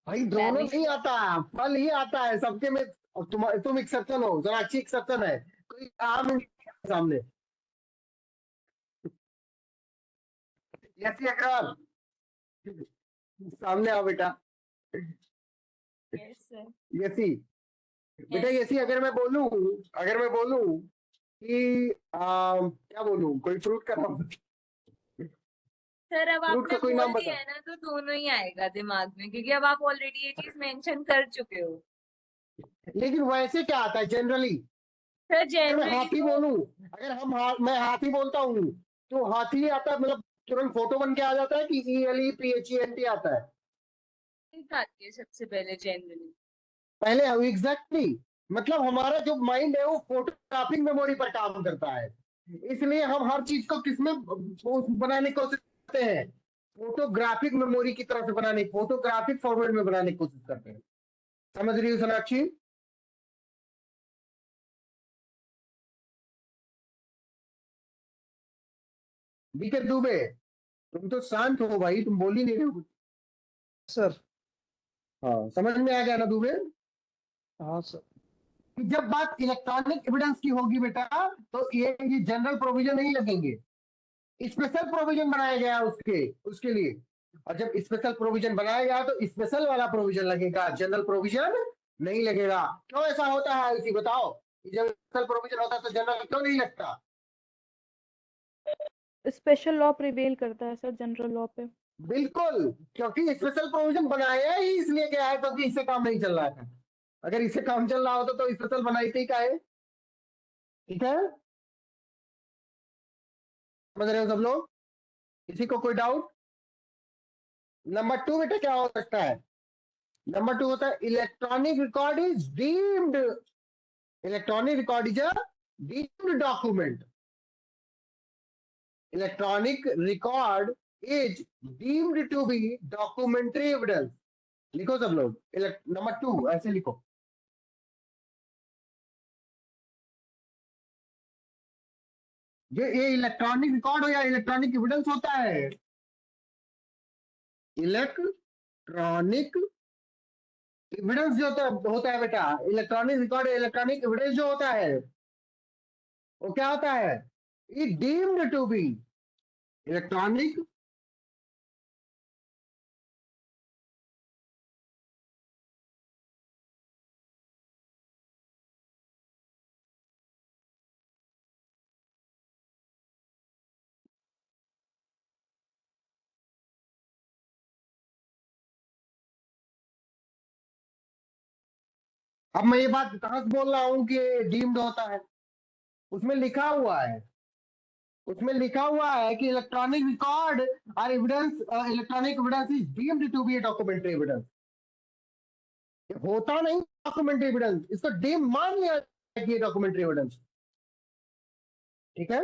[SPEAKER 1] भाई दोनों
[SPEAKER 2] मैंने
[SPEAKER 1] नहीं आता, फल ही आता है सबके में। और तुम एक्सेप्शन हो, जरा अच्छी एक्सेप्शन है, कोई आम नहीं है सामने। यसी अकराम, सामने आओ बेटा।
[SPEAKER 2] Yes sir.
[SPEAKER 1] यसी बेटा,
[SPEAKER 2] Yes.
[SPEAKER 1] यसी अगर मैं बोलूं कि क्या बोलूं, कोई फ्रूट का नाम?
[SPEAKER 8] सर अब
[SPEAKER 1] फ्रूट का
[SPEAKER 8] आपने
[SPEAKER 1] कोई
[SPEAKER 8] बोल
[SPEAKER 1] नाम
[SPEAKER 8] दिया
[SPEAKER 1] बता।
[SPEAKER 8] है ना, तो दोनों ही आएगा दिमाग में, क्योंकि अब आप ऑलरेडी ये चीज मेंशन कर चुके हो।
[SPEAKER 1] लेकिन वैसे क्या आता है जनरली?
[SPEAKER 8] सर
[SPEAKER 1] अगर मैं
[SPEAKER 8] जनरली
[SPEAKER 1] हाथी
[SPEAKER 8] तो
[SPEAKER 1] बोलूं, अगर मैं हाथी बोलता हूँ, तो हाथी ही आता है, मतलब तुरंत फोटो बन के आ जाता है कि ELEPHENT आता है?
[SPEAKER 8] आती है सबसे पहले जनरली।
[SPEAKER 1] पहले एग्जैक्टली, मतलब हमारा जो माइंड है वो फोटोग्राफिक मेमोरी पर काम करता है। इसलिए हम हर चीज को किसमें बनाने की कोशिश करते हैं? फोटोग्राफिक मेमोरी की तरह से बनाने, फोटोग्राफिक फॉर्मेट में बनाने की कोशिश करते हैं। समझ रही हो सोनाक्षी? बीके दुबे, तुम तो शांत हो भाई, तुम बोल ही नहीं रहे हो कुछ।
[SPEAKER 4] सर।
[SPEAKER 1] हाँ, समझ में आ गया ना दुबे?
[SPEAKER 4] हाँ सर।
[SPEAKER 1] कि जब बात इलेक्ट्रॉनिक एविडेंस की होगी बेटा, तो ये जनरल प्रोविजन नहीं लगेंगे, स्पेशल प्रोविजन बनाया गया है उसके लिए। और जब स्पेशल प्रोविजन बनाया गया तो स्पेशल वाला प्रोविजन लगेगा, जनरल प्रोविजन नहीं लगेगा। क्यों ऐसा होता है इसी बताओ? जब स्पेशल प्रोविजन होता है तो जनरल क्यों नहीं लगता?
[SPEAKER 5] स्पेशल लॉ प्रिवेल करता है सर जनरल लॉ पे।
[SPEAKER 1] बिल्कुल, क्योंकि स्पेशल प्रोविजन बनाया ही इसलिए गया है क्योंकि इससे काम नहीं चल रहा था। अगर इससे काम चल रहा होता तो स्पेशल बनाई थी का है। ठीक है, समझ रहे हो सब लोग? किसी को कोई डाउट? नंबर 2 बेटा क्या हो सकता है? नंबर 2 होता है electronic record is deemed, electronic record is a deemed document, electronic record is deemed to be documentary evidence. लिखो सब लोग नंबर 2 ऐसे लिखो। जो ये इलेक्ट्रॉनिक रिकॉर्ड हो या इलेक्ट्रॉनिक एविडेंस होता है, इलेक्ट्रॉनिक एविडेंस जो होता है बेटा, इलेक्ट्रॉनिक रिकॉर्ड इलेक्ट्रॉनिक एविडेंस जो होता है वो क्या होता है? It deemed to be electronic अब मैं ये बात कहां से बोल रहा हूं कि डीम्ड होता है? उसमें लिखा हुआ है, उसमें लिखा हुआ है कि इलेक्ट्रॉनिक रिकॉर्ड और evidence, electronic evidence is deemed to be a documentary evidence. होता नहीं डॉक्यूमेंट्री एविडेंस, इसको डीम मान लिया कि डॉक्यूमेंट्री एविडेंस। ठीक है?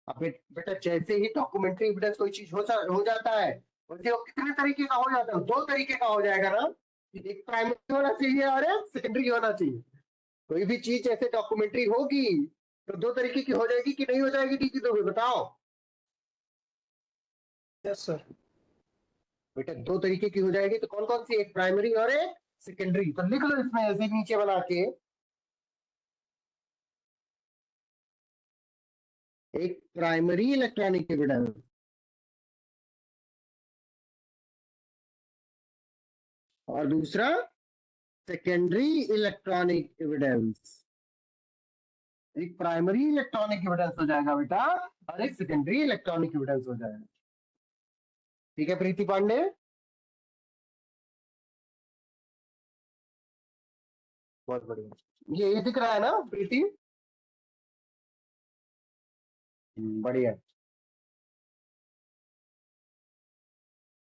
[SPEAKER 1] अब बेटा जैसे ही डॉक्यूमेंट्री एविडेंस कोई चीज हो जाता है, वैसे वो कितने तरीके का हो जाता है? 2 तरीके का हो जाएगा ना, एक प्राइमरी होना चाहिए और एक सेकेंडरी होना चाहिए। कोई भी चीज ऐसे डॉक्यूमेंट्री होगी तो 2 तरीके की हो जाएगी कि नहीं हो जाएगी? ठीक है, तो बताओ
[SPEAKER 4] यस सर।
[SPEAKER 1] बेटा। 2 तरीके की हो जाएगी तो कौन कौन सी? एक प्राइमरी और एक सेकेंडरी। तो लिख लो इसमें ऐसे नीचे बना के, एक प्राइमरी इलेक्ट्रॉनिक एविडेंस और दूसरा सेकेंडरी इलेक्ट्रॉनिक एविडेंस। एक प्राइमरी इलेक्ट्रॉनिक एविडेंस हो जाएगा बेटा और एक सेकेंडरी इलेक्ट्रॉनिक एविडेंस हो जाएगा। ठीक है प्रीति पांडे? बहुत बढ़िया। ये दिख रहा है ना प्रीति? बढ़िया।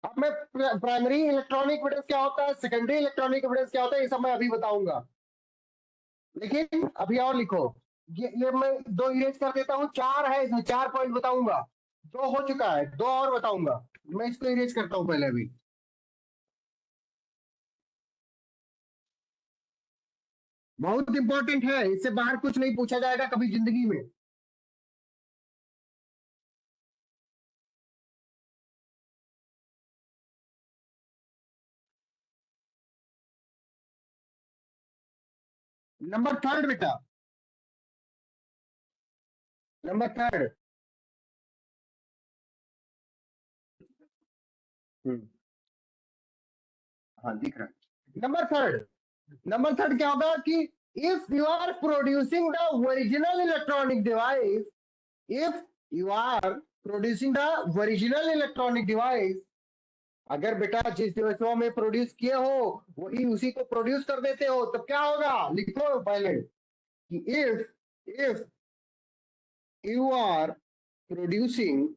[SPEAKER 1] अब मैं प्राइमरी इलेक्ट्रॉनिक एविडेंस क्या होता है, सेकेंडरी इलेक्ट्रॉनिक एविडेंस क्या होता है, ये सब मैं अभी बताऊंगा। लेकिन अभी और लिखो, ये मैं 2 इरेज कर देता हूँ, 4 है इसमें, 4 पॉइंट बताऊंगा। 2 हो चुका है, 2 और बताऊंगा। मैं इसको इरेज करता हूँ पहले अभी। बहुत इंपॉर्टेंट है, इससे बाहर कुछ नहीं पूछा जाएगा कभी जिंदगी में। नंबर 3 बेटा, नंबर 3। हाँ दिख रहा है। नंबर 3 क्या होगा कि if you are producing the original electronic device, if you are producing the original electronic device, अगर बेटा जिस डिवाइसों में प्रोड्यूस किए हो वही उसी को प्रोड्यूस कर देते हो, तो क्या होगा? लिखो पहले कि इफ यू आर प्रोड्यूसिंग,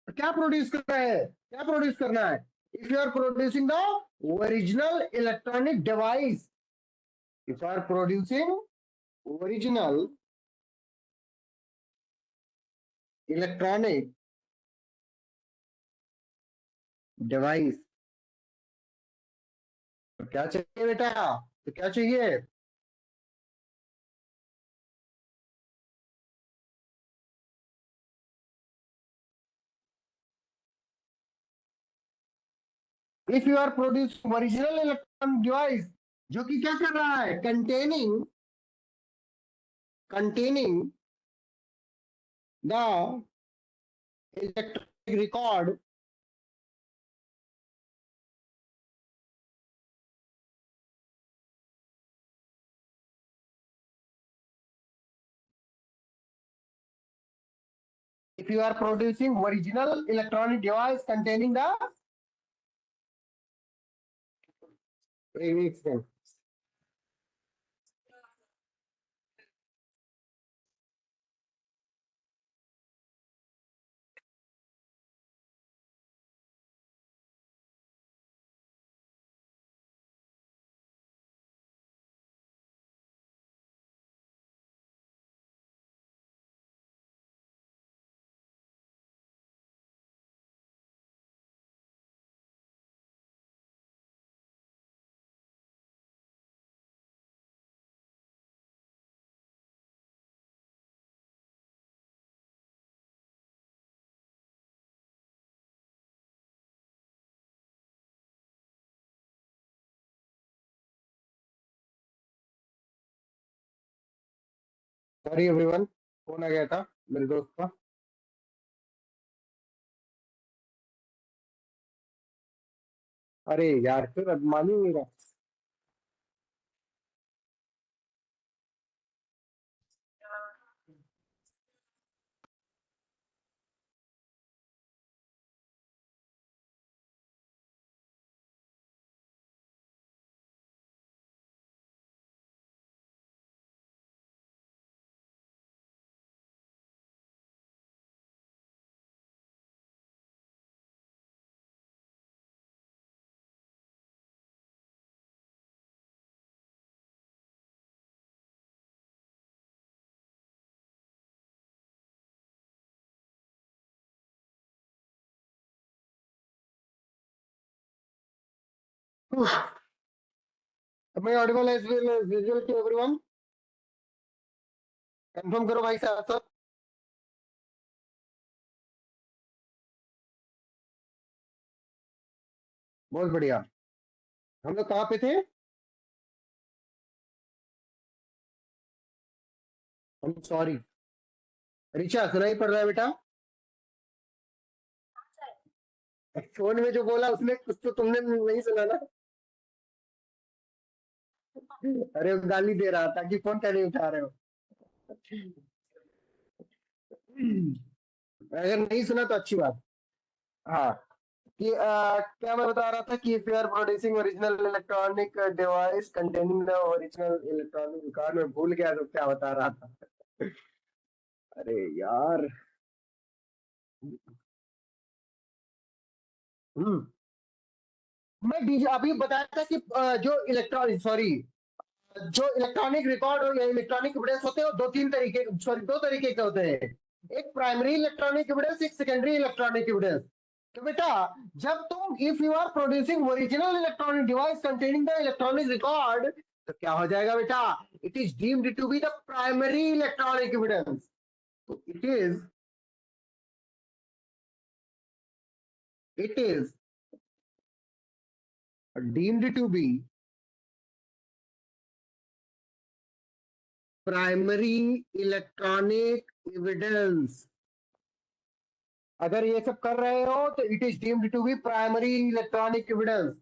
[SPEAKER 1] क्या प्रोड्यूस करना है? क्या प्रोड्यूस करना है? If you are producing the original electronic device, if are producing original electronic device, तो क्या चाहिए बेटा? तो क्या चाहिए? If you are producing original electronic device, जो कि क्या कर रहा है? Containing the electronic record if you are producing original electronic device containing the sorry everyone, phone आ गया था मेरे दोस्त का। अरे यार फिर अब मान ही नहीं रहा। Am I audible as well as visual to everyone? Confirm करो भाई साहब सब। बहुत बढ़िया। हम लोग कहाँ पे थे? हम सॉरी, रिचा सुनाई पड़ रहा है बेटा? फोन में जो बोला उसमें कुछ तो तुमने नहीं सुना ना? अरे वो गाली दे रहा था कि फोन क्या नहीं उठा रहे हो। अगर नहीं सुना तो अच्छी बात। हाँ, कि क्या मैं बता रहा था कि if you are producing original electronic device containing the original electronic record, मैं भूल गया तो क्या बता रहा था। अरे यार। मैं डीजे अभी बताया था कि जो इलेक्ट्रॉनिक सॉरी जो इलेक्ट्रॉनिक रिकॉर्ड और इलेक्ट्रॉनिक एविडेंस होते हैं वो दो तरीके के होते हैं। एक प्राइमरी इलेक्ट्रॉनिक एविडेंस, एक सेकेंडरी इलेक्ट्रॉनिक एविडेंस। तो बेटा जब तुम if you are producing original electronic device containing the electronic record, तो क्या हो जाएगा बेटा? It is deemed to be the primary electronic evidence. तो it is deemed to be primary electronic evidence. अगर ये सब कर रहे हो तो it is deemed to be primary electronic evidence.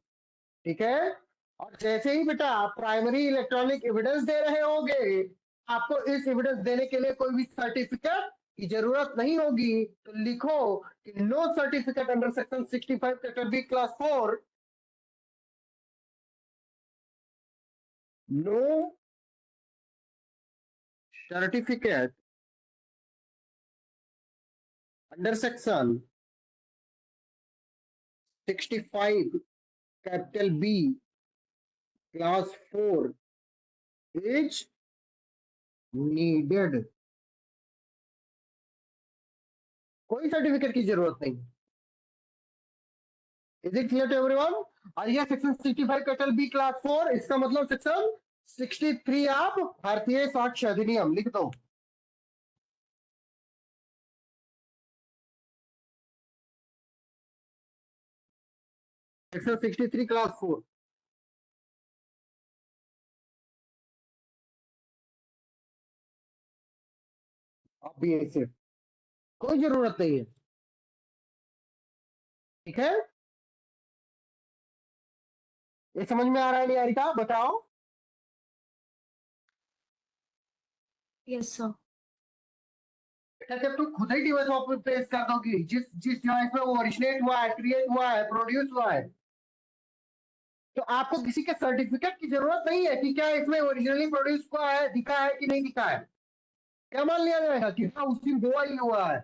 [SPEAKER 1] ठीक है? और जैसे ही बेटा आप प्राइमरी इलेक्ट्रॉनिक एविडेंस दे रहे होगे, आपको इस एविडेंस देने के लिए कोई भी सर्टिफिकेट की जरूरत नहीं होगी। तो लिखो कि no certificate under section 65 capital B class 4, नो certificate under section 65 capital B class 4 is needed। कोई सर्टिफिकेट की जरूरत नहीं। Is it clear to everyone? और ये सेक्शन 65 कैपिटल बी क्लास 4, इसका मतलब सेक्शन 63 आप भारतीय साक्ष्य अधिनियम लिख दो। Section 63 class 4। अब भी ऐसे कोई जरूरत नहीं है। ठीक है? ये समझ में आ रहा है निहारिका? बताओ।
[SPEAKER 3] Yes sir.
[SPEAKER 1] जब तुम खुद ही डिवाइस ऑपरेट पेश कर दोगी, जिस डिवाइस में वो ओरिजिनेट हुआ है, क्रिएट हुआ है, प्रोड्यूस हुआ है, तो आपको किसी के सर्टिफिकेट की जरूरत नहीं है कि क्या इसमें ओरिजिनली प्रोड्यूस हुआ है, दिखा है कि नहीं दिखा है। क्या मान लिया जाएगा कि हाँ उस दिन हुआ ही हुआ है।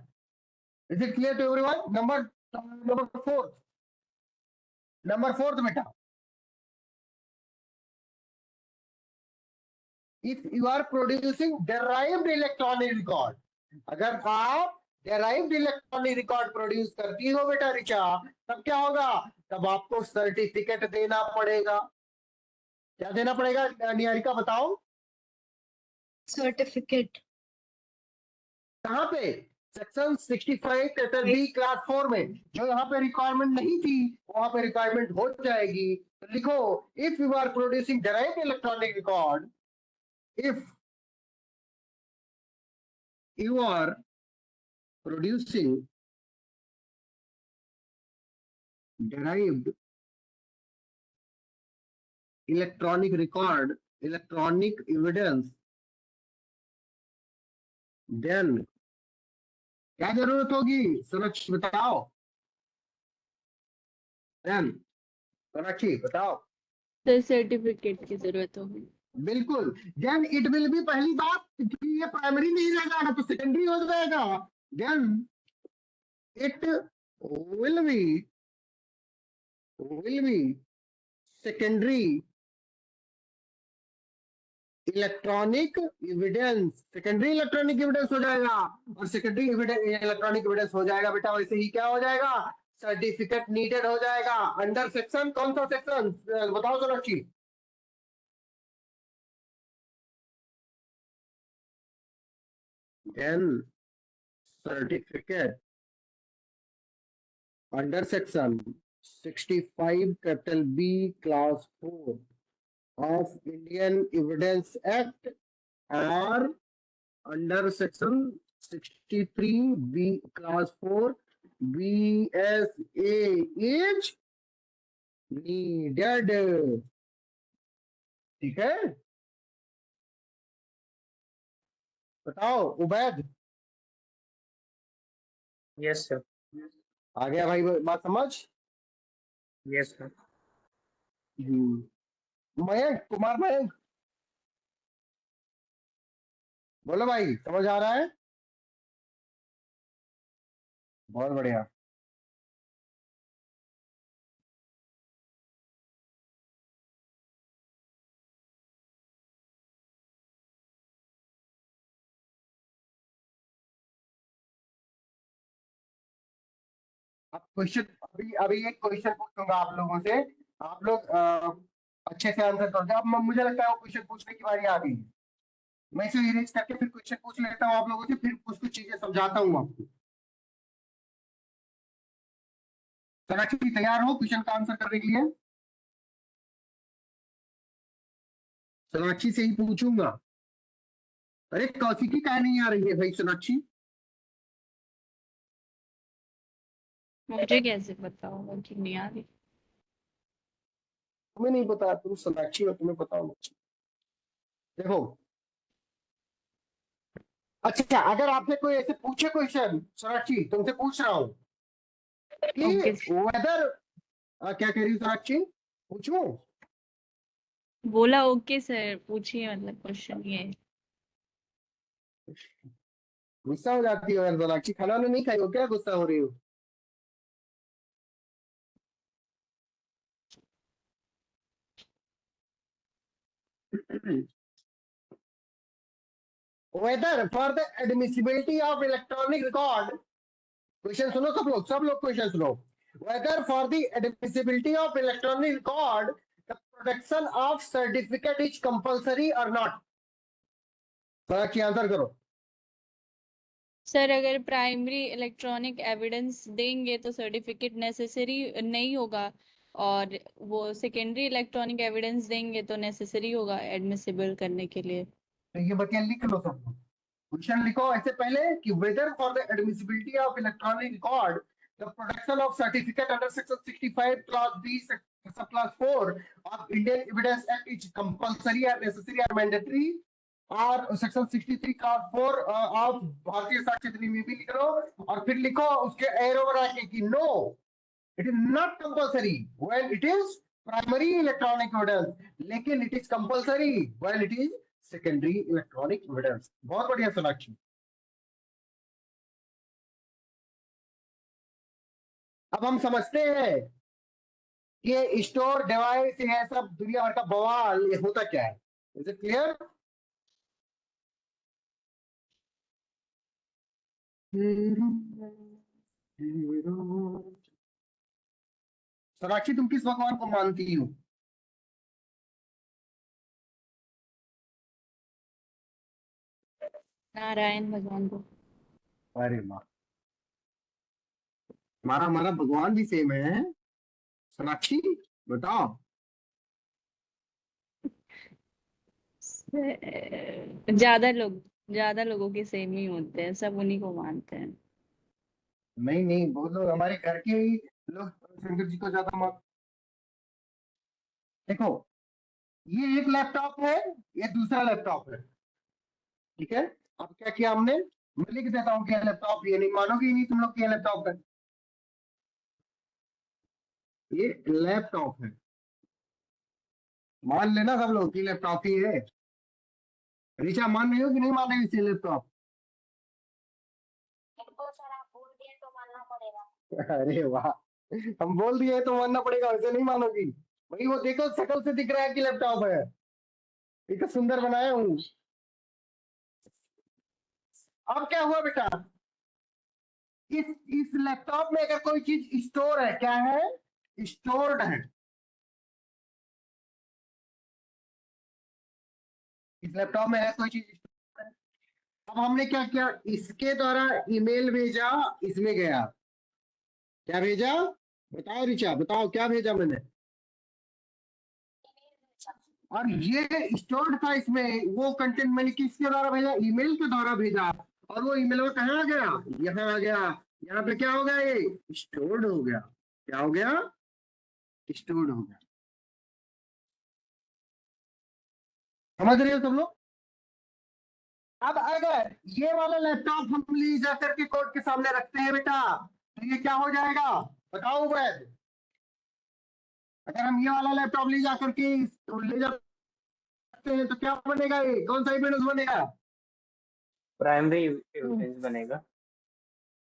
[SPEAKER 1] Is it clear to everyone? Number fourth बेटा, if you are producing derived electronic record, अगर आप डेराइव्ड इलेक्ट्रॉनिक रिकॉर्ड प्रोड्यूस करती हो बेटा रिचा, तब क्या होगा? तब आपको सर्टिफिकेट देना पड़ेगा। क्या देना पड़ेगा निहारिका बताओ?
[SPEAKER 3] सर्टिफिकेट।
[SPEAKER 1] कहाँ पे? सेक्शन 65 कैपिटल बी क्लास 4 में। जो यहाँ पे रिक्वायरमेंट नहीं थी वहां पे रिक्वायरमेंट हो जाएगी। तो लिखो if you are producing direct electronic record, if you are producing derived electronic record, electronic evidence, then क्या जरूरत होगी सोनाक्षी बताओ? then सोनाक्षी बताओ।
[SPEAKER 2] सर सर्टिफिकेट की जरूरत होगी।
[SPEAKER 1] बिल्कुल, देन इट विल बी, पहली बात कि ये प्राइमरी नहीं रहेगा तो सेकेंडरी हो जाएगा। Then it will be secondary electronic evidence, secondary electronic evidence हो जाएगा। और सेकेंडरी इलेक्ट्रॉनिक एविडेंस हो जाएगा बेटा, वैसे ही क्या हो जाएगा, सर्टिफिकेट नीडेड हो जाएगा। अंडर सेक्शन, कौन सा सेक्शन बताओ Sonakshi? then certificate under section 65 capital B class 4 of Indian Evidence Act or under section 63 B class 4 BSA is needed। ठीक है, बताओ उबैद,
[SPEAKER 6] Yes, sir.
[SPEAKER 1] आ गया भाई बात समझ?
[SPEAKER 6] Yes, sir.
[SPEAKER 1] मयंक, कुमार मयंक, बोलो भाई, समझ आ रहा है? बहुत बढ़िया। अब क्वेश्चन, अभी अभी एक क्वेश्चन पूछूंगा आप लोगों से, आप लोग अच्छे से आंसर करोगे। अब मुझे लगता है वो क्वेश्चन पूछने की बारी आ गई है। मैं इसे इरेज करके फिर क्वेश्चन पूछ लेता हूँ आप लोगों से, फिर कुछ कुछ चीजें समझाता हूँ आपको। सोनाक्षी तैयार हो क्वेश्चन का आंसर करने के लिए? सोनाक्षी से ही पूछूंगा। अरे कौशिकी क्या नहीं आ रही है भाई सोनाक्षी?
[SPEAKER 2] मुझे कैसे पता होगा कि नहीं आ रही?
[SPEAKER 1] तुम्हें नहीं पता, तुम सोनाक्षी हो, तुम्हें पता होना चाहिए। देखो, अच्छा अगर आपसे कोई ऐसे पूछे क्वेश्चन, सोनाक्षी तुमसे पूछ रहा हूँ कि
[SPEAKER 2] ओके
[SPEAKER 1] वेदर, क्या कह रही हो सोनाक्षी? पूछूं?
[SPEAKER 2] बोला ओके सर, पूछिए, मतलब क्वेश्चन ये है।
[SPEAKER 1] गुस्सा हो जाती हो यार सोनाक्षी, खाना नहीं खाई हो क्या, गुस्सा हो रही हो? whether for the admissibility of electronic record, question सुनो सब लोग क्वेश्चन सुनो। whether for the admissibility of electronic record the production of certificate is compulsory or not? Sonakshi answer करो।
[SPEAKER 2] सर अगर प्राइमरी इलेक्ट्रॉनिक एविडेंस देंगे तो सर्टिफिकेट नेसेसरी नहीं होगा, और वो सेकेंडरी इलेक्ट्रॉनिक एविडेंस देंगे तो नेसेसरी होगा एडमिसिबल करने के लिए।
[SPEAKER 1] तो ये बतिया लिख लो सब। क्वेश्चन लिखो ऐसे पहले कि whether for the admissibility of electronic record the production of certificate under section 65 clause B subclass 4 of Indian Evidence Act is compulsory or necessary or mandatory, और सेक्शन 63 clause 4 of भारतीय साक्ष्य अधिनियम में भी लिख लो, और फिर लिखो उसके एरो बना के कि no, it is not compulsory when it is primary electronic evidence, लेकिन it is compulsory when it is secondary electronic evidence. बहुत बढ़िया सोनाक्षी। अब हम समझते हैं ये स्टोर डिवाइस, ये सब दुनिया भर का बवाल, ये होता क्या है? Is it clear? सोनाक्षी तुम किस भगवान को मानती हो?
[SPEAKER 2] नारायण भगवान को।
[SPEAKER 1] अरे वाह, हमारा भगवान भी सेम है। सोनाक्षी बताओ।
[SPEAKER 2] ज्यादा लोग ज्यादा लोगों के सेम ही होते हैं, सब उन्हीं को मानते हैं।
[SPEAKER 1] नहीं नहीं, वो लोग हमारे घर के ही लोग शंकर जी को ज्यादा मान। देखो, ये एक लैपटॉप है, ये दूसरा लैपटॉप है, ठीक है। अब क्या किया हमने, मैं लिख देता हूँ कि लैपटॉप, ये नहीं मानोगे ही नहीं तुम लोग कि ये लैपटॉप है, ये लैपटॉप है, मान लेना सब लोग कि लैपटॉप ही है। ऋचा मान रही हो कि नहीं मान रही इसे लैपटॉप? अरे वाह, हम बोल दिए तो मानना पड़ेगा, वैसे नहीं मानोगी भाई। वो देखो शक्ल से दिख रहा है कि लैपटॉप है, इतना सुंदर बनाया हूँ। अब क्या हुआ बेटा, इस लैपटॉप में अगर कोई चीज स्टोर है, क्या है, स्टोर्ड है, इस लैपटॉप में है कोई चीज स्टोर्ड है। अब हमने क्या किया, इसके द्वारा ईमेल भेजा, इसमें गया, क्या भेजा, बताओ ऋचा, बताओ क्या भेजा मैंने। और ये स्टोर्ड था इसमें, वो कंटेंट मैंने किसके द्वारा भेजा, ईमेल के द्वारा भेजा, और वो ईमेल में कहाँ आ गया, यहाँ आ गया। यहाँ पे क्या हो गया, ये स्टोर्ड हो गया, क्या हो गया, स्टोर्ड हो गया। समझ रहे हो सब लोग? अब अगर ये वाला लैपटॉप हम ले जा करके कोर्ट के सामने रखते हैं बेटा, तो ये क्या हो जाएगा, बताओ वैद। अगर हम ये वाला लैपटॉप ले जा करके ले जाते हैं तो क्या बनेगा, ये कौन सा एविडेंस बनेगा,
[SPEAKER 6] प्राइमरी एविडेंस बनेगा,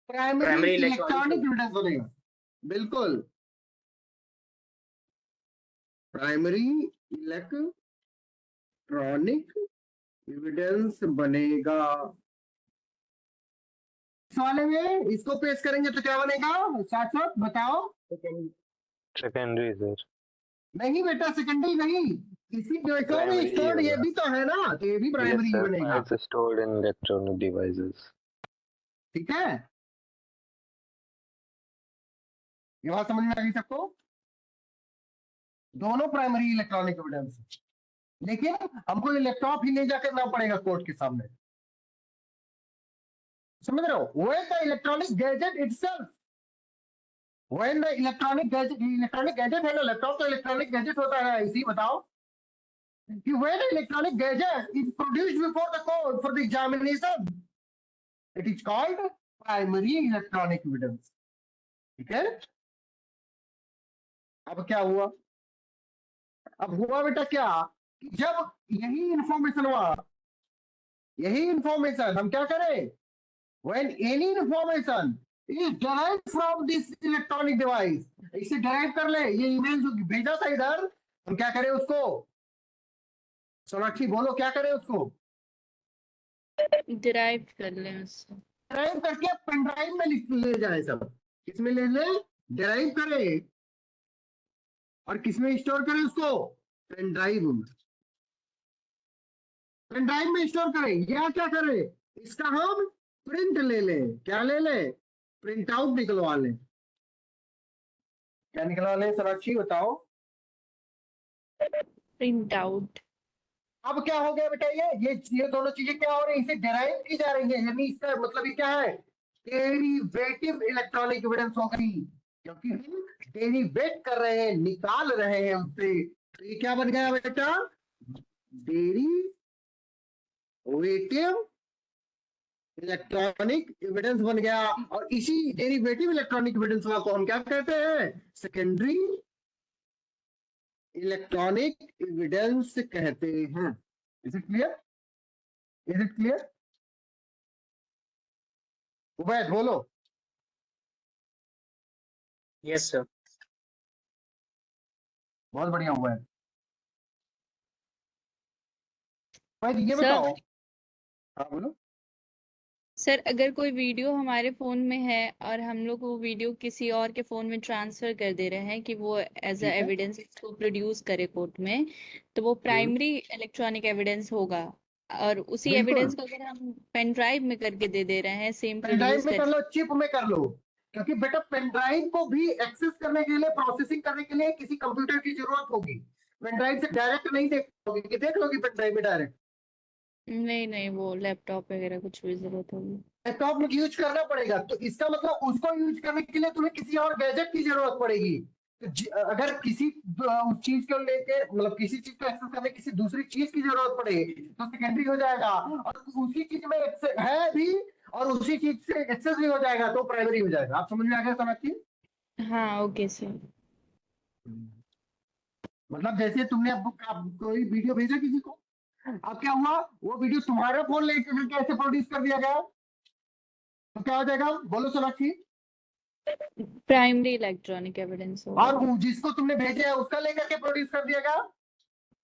[SPEAKER 1] primary
[SPEAKER 6] primary
[SPEAKER 1] electronic
[SPEAKER 6] electronic
[SPEAKER 1] evidence बनेगा, बिल्कुल, प्राइमरी इलेक्ट्रॉनिक एविडेंस बनेगा। इस वाले में इसको पेश करेंगे तो क्या बनेगा, साथ साथ बताओ।
[SPEAKER 7] Secondary sir.
[SPEAKER 1] नहीं बेटा, सेकेंडरी नहीं, इसी डिवाइसों में
[SPEAKER 7] प्राइमरी
[SPEAKER 1] स्टोर्ड ये
[SPEAKER 7] होगा।
[SPEAKER 1] भी तो है ना, तो ये भी
[SPEAKER 7] यस
[SPEAKER 1] प्राइमरी
[SPEAKER 7] सर,
[SPEAKER 1] बनेगा,
[SPEAKER 7] files stored in electronic devices.
[SPEAKER 1] ठीक है। ये बात समझ में आ गई सबको, दोनों प्राइमरी इलेक्ट्रॉनिक एविडेंस, लेकिन हमको ये लैपटॉप ही ले जाकर ना पड़ेगा कोर्ट के सामने, समझ रहे हो, वो the electronic gadget itself, when the electronic gadget है ना, लैपटॉप तो इलेक्ट्रॉनिक गैजेट होता है, इसी बताओ कि when the electronic gadget is produced before the court for the examination, it is called primary electronic evidence, ठीक है। अब क्या हुआ, अब हुआ बेटा क्या, कि जब यही इंफॉर्मेशन हुआ, यही इंफॉर्मेशन हम क्या करें, when any information is derived from this electronic device, इसे derive कर ले, ये ईमेल जो भेजा था इधर, हम क्या करें उसको, सोनाक्षी बोलो क्या करें उसको,
[SPEAKER 2] डिराइव कर लें उससे।
[SPEAKER 1] ड्राइव करके पेन ड्राइव में ले जाए सब, किसमें ले ले, ड्राइव करे, और किसमें स्टोर करे उसको, पेन ड्राइव में, पेन ड्राइव में स्टोर करें, या क्या करें, इसका हम प्रिंट ले लें, क्या ले लें, प्रिंट आउट निकलवा लें, क्या निकलवा लें सोनाक्षी बताओ।
[SPEAKER 2] Print out.
[SPEAKER 1] अब क्या हो गया बेटा, ये दोनों चीजें क्या हो रही है, इसे डेराइव की जा रही है, यानी इसका मतलब ये क्या है, डेरिवेटिव इलेक्ट्रॉनिक एविडेंस हो गई, क्योंकि हम डेरिवेट कर रहे हैं, निकाल रहे हैं उससे, तो ये क्या बन गया बेटा, डेरिवेटिव इलेक्ट्रॉनिक एविडेंस बन गया। और इसी डेरिवेटिव इलेक्ट्रॉनिक एविडेंस को हम क्या कहते हैं, सेकेंडरी इलेक्ट्रॉनिक एविडेंस कहते हैं। Is it clear, is it clear, Ubaid बोलो।
[SPEAKER 6] Yes sir.
[SPEAKER 1] बहुत बढ़िया उबैद। उबैद ये
[SPEAKER 2] सर,
[SPEAKER 1] बताओ, हाँ बोलो।
[SPEAKER 2] सर अगर कोई वीडियो हमारे फोन में है और हम लोग वो वीडियो किसी और के फोन में ट्रांसफर कर दे रहे हैं कि वो एज अ
[SPEAKER 1] ठीक है।
[SPEAKER 2] एविडेंस इसको प्रोड्यूस करे कोर्ट में, तो वो प्राइमरी इलेक्ट्रॉनिक एविडेंस होगा। और उसी
[SPEAKER 1] बिल्कुल,
[SPEAKER 2] एविडेंस को अगर हम पेन ड्राइव में करके दे दे रहे हैं, सेम
[SPEAKER 1] पेन ड्राइव
[SPEAKER 2] प्रोड्यूस
[SPEAKER 1] में
[SPEAKER 2] कर
[SPEAKER 1] कर लो, चिप में कर लो, क्योंकि बेटा पेन ड्राइव को भी एक्सेस करने के लिए, प्रोसेसिंग करने के लिए किसी कंप्यूटर की जरूरत होगी, पेन ड्राइव से डायरेक्ट नहीं देख लोगे, कि देख लोगे पेन ड्राइव में डायरेक्ट,
[SPEAKER 2] नहीं नहीं, वो लैपटॉप वगैरह कुछ भी जरूरत होगी।
[SPEAKER 1] लैपटॉप में यूज करना पड़ेगा, तो इसका मतलब उसको यूज करने के लिए तुम्हें किसी और गैजेट की जरूरत पड़ेगी। तो अगर किसी उस चीज को लेके मतलब किसी चीज को एक्सेस करने किसी दूसरी चीज की जरूरत पड़े तो सेकेंडरी हो जाएगा, और उसी चीज में है भी और उसी चीज से एक्सेस भी हो जाएगा तो प्राइमरी हो जाएगा। आप समझ में आ गया समझती?
[SPEAKER 2] हाँ ओके सर।
[SPEAKER 1] मतलब जैसे तुमने अब कोई वीडियो भेजा किसी को, अब क्या हुआ, वो वीडियो तुम्हारा फोन लेकर कैसे प्रोड्यूस कर दिया गया, तो क्या हो जाएगा बोलो सोनाक्षी?
[SPEAKER 2] प्राइमरी इलेक्ट्रॉनिक एविडेंस होगा।
[SPEAKER 1] और जिसको तुमने भेजा है उसका लेकर के प्रोड्यूस कर दिया गया,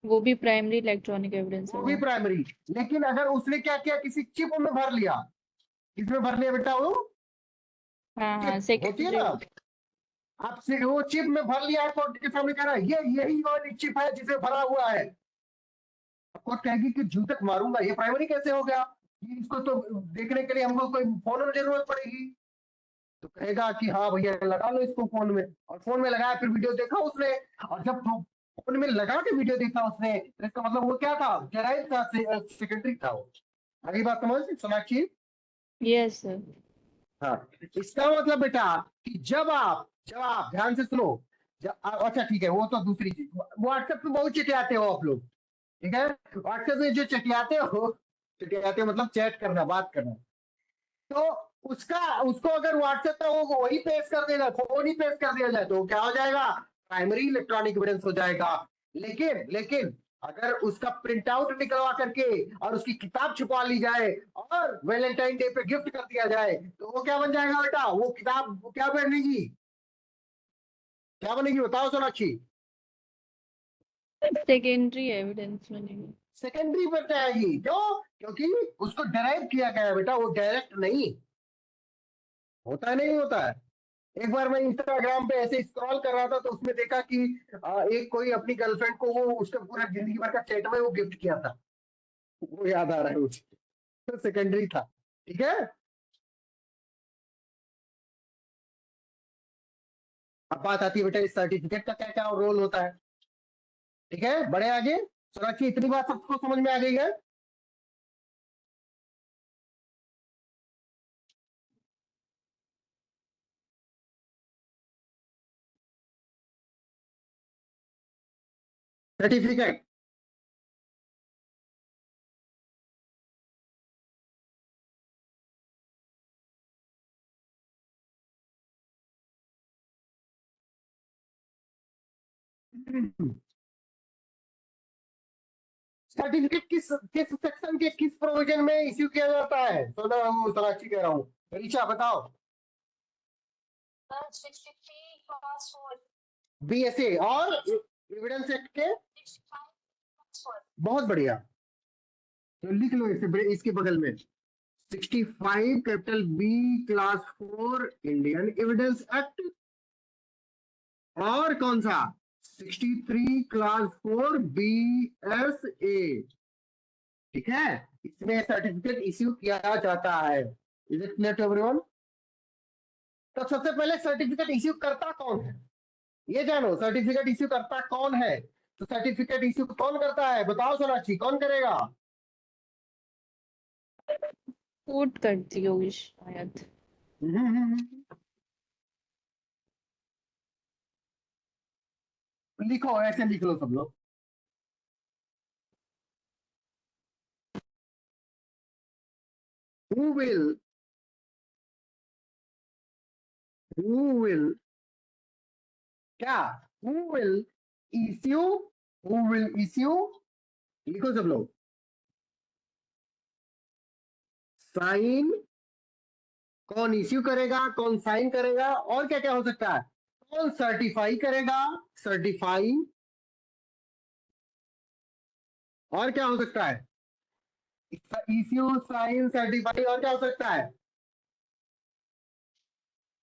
[SPEAKER 2] वो भी प्राइमरी इलेक्ट्रॉनिक एविडेंस
[SPEAKER 1] वो भी
[SPEAKER 2] होगा।
[SPEAKER 1] प्राइमरी। लेकिन अगर उसने क्या किया, किसी चिप में भर लिया, किसमें भर लिया बेटा, वो
[SPEAKER 2] हाँ हाँ
[SPEAKER 1] चिप होती है
[SPEAKER 2] सेकेंडरी।
[SPEAKER 1] ना, आपसे वो चिप में भर लिया है, कोर्ट के सामने कह रहा है ये यही वाली चिप है जिसे भरा हुआ है। कोर्ट कहेगी कि जू तक मारूंगा, ये प्राइमरी कैसे हो गया, इसको तो देखने के लिए हमको कोई फोन में जरूरत पड़ेगी। तो कहेगा कि हाँ भैया लगा लो इसको फोन में, और फोन में लगाया, फिर वीडियो देखा उसने, और जब फोन में लगा के वीडियो देखा उसने तो इसका मतलब वो क्या था, जराइम था, सेकेंडरी था वो। अगली बात समझ सोनाक्षी?
[SPEAKER 2] Yes sir.
[SPEAKER 1] हाँ, इसका मतलब बेटा कि जब आप ध्यान से सुनो, अच्छा ठीक है, वो तो दूसरी चीज, व्हाट्सएप पे बहुत चिटियाते हो आप लोग, ठीक है, व्हाट्सएप में जो चिटियाते हो मतलब चैट करना, बात करना, तो उसको अगर व्हाट्सएप पे वो वही पेश कर देगा, फोन ही पेश कर दिया जाए तो क्या हो जाएगा, प्राइमरी इलेक्ट्रॉनिक एविडेंस हो जाएगा। लेकिन अगर उसका प्रिंट आउट निकलवा करके और उसकी किताब छुपा ली जाए और वैलेंटाइन डे पे गिफ्ट कर दिया जाए तो वो क्या बन जाएगा बेटा, वो किताब क्या बनेगी, क्या बनेगी बताओ सोनाक्षी?
[SPEAKER 2] सेकेंडरी एविडेंस बनेगी।
[SPEAKER 1] सेकेंडरी पर जाएगी, क्यों? क्योंकि उसको डिराइव किया गया है बेटा, वो डायरेक्ट नहीं होता है, नहीं होता है। एक बार मैं इंस्टाग्राम पे ऐसे स्क्रॉल कर रहा था तो उसमें देखा कि एक कोई अपनी गर्लफ्रेंड को वो उसका पूरा जिंदगी भर का चैट में वो गिफ्ट किया था, वो याद आ रहा है मुझे, तो सेकेंडरी था, ठीक है। अब बात आती है बेटा इस सर्टिफिकेट का क्या क्या रोल होता है, ठीक है, बड़े आगे सोनाक्षी इतनी बात सबको समझ में आ गई है? सर्टिफिकेट सर्टिफिकेट किस किस सेक्शन के किस प्रोविजन में इश्यू किया जाता है, सोनाक्षी कह रहा हूँ, ऋचा बताओ। बीएसए और एविडेंस एक्ट के, बहुत बढ़िया, तो लिख लो इसे इसके बगल में 65 capital B class 4 Indian evidence act, और कौन सा 63 क्लास 4 बी एस ए, ठीक है, इसमें सर्टिफिकेट इश्यू किया जाता है। Is it clear to everyone? तो सबसे पहले सर्टिफिकेट इश्यू करता कौन है ये जानो, सर्टिफिकेट इश्यू करता कौन है, तो सर्टिफिकेट इश्यू कौन करता है बताओ सोनाक्षी, कौन करेगा?
[SPEAKER 2] कोर्ट करती होगी शायद।
[SPEAKER 1] लिखो, ऐसे लिख लो सब लोग, who will क्या, who will issue, लिखो सब लोग, साइन, कौन इश्यू करेगा, कौन साइन करेगा, और क्या क्या हो सकता है, कौन सर्टिफाई करेगा, सर्टिफाई, और क्या हो सकता है, इश्यू साइन सर्टिफाई, और क्या हो सकता है,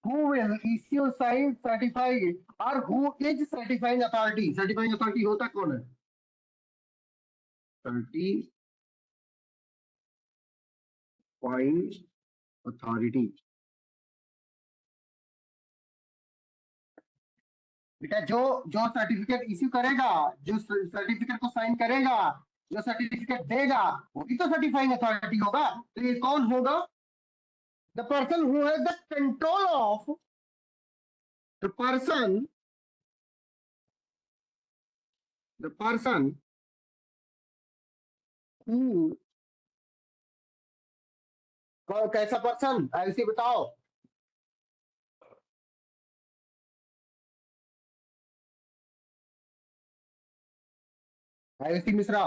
[SPEAKER 1] who will issue sign certify, और who is certifying authority, certifying authority होता कौन है, certifying authority, बेटा जो जो सर्टिफिकेट इश्यू करेगा, जो सर्टिफिकेट को साइन करेगा, जो सर्टिफिकेट देगा वही तो सर्टिफाइंग अथॉरिटी होगा। तो ये कौन होगा? The person who has the control of the person who, कैसा पर्सन ऐसे बताओ? ऐसी मिश्रा,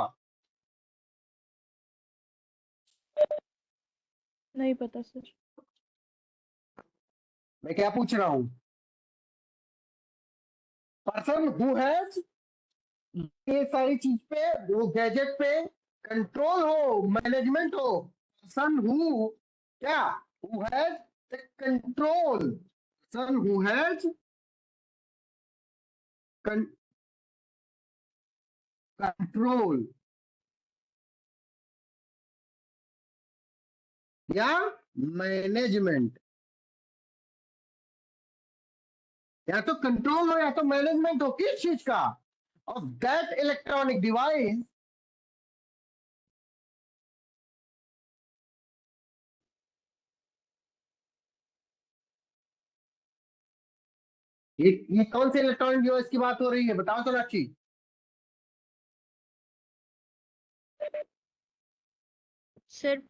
[SPEAKER 5] नहीं पता सर।
[SPEAKER 1] मैं क्या पूछ रहा हूं? पर्सन हु हैज ये सारी चीज पे, वो गैजेट पे कंट्रोल हो, मैनेजमेंट हो। पर्सन हु क्या? Who has the control, person who has control या मैनेजमेंट, या तो कंट्रोल हो या तो मैनेजमेंट हो, किस चीज का? ऑफ दैट इलेक्ट्रॉनिक डिवाइस, ये कौन से इलेक्ट्रॉनिक डिवाइस की बात हो रही है? बताओ तो राची।
[SPEAKER 2] सर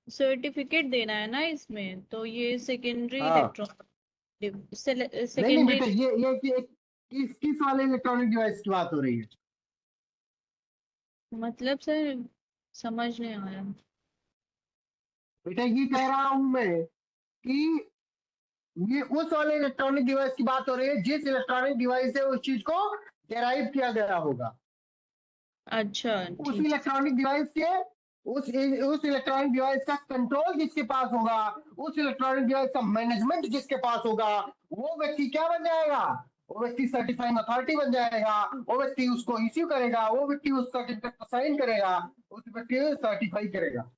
[SPEAKER 2] सर्टिफिकेट देना है ना इसमें, तो ये सेकेंडरी
[SPEAKER 1] हाँ।
[SPEAKER 2] इलेक्ट्रॉनिक
[SPEAKER 1] नहीं
[SPEAKER 2] सेकेंडरी
[SPEAKER 1] बेटा, ये किस वाले इलेक्ट्रॉनिक डिवाइस की बात हो रही है?
[SPEAKER 2] मतलब सर समझ नहीं आया।
[SPEAKER 1] बेटा ये कह रहा हूं मैं कि ये उस वाले इलेक्ट्रॉनिक डिवाइस की बात हो रही है जिस इलेक्ट्रॉनिक डिवाइस से उस चीज को डेराइव किया गया होगा।
[SPEAKER 2] अच्छा
[SPEAKER 1] उस
[SPEAKER 2] ठीक।
[SPEAKER 1] इलेक्ट्रॉनिक डिवाइस के, उस इलेक्ट्रॉनिक डिवाइस का कंट्रोल जिसके पास होगा, उस इलेक्ट्रॉनिक डिवाइस का मैनेजमेंट जिसके पास होगा, वो व्यक्ति क्या बन जाएगा? वो व्यक्ति सर्टिफाइंग अथॉरिटी बन जाएगा। वो व्यक्ति उसको इश्यू करेगा, वो व्यक्ति उस सर्टिफिकेट को साइन करेगा, उस व्यक्ति सर्टिफाई करेगा।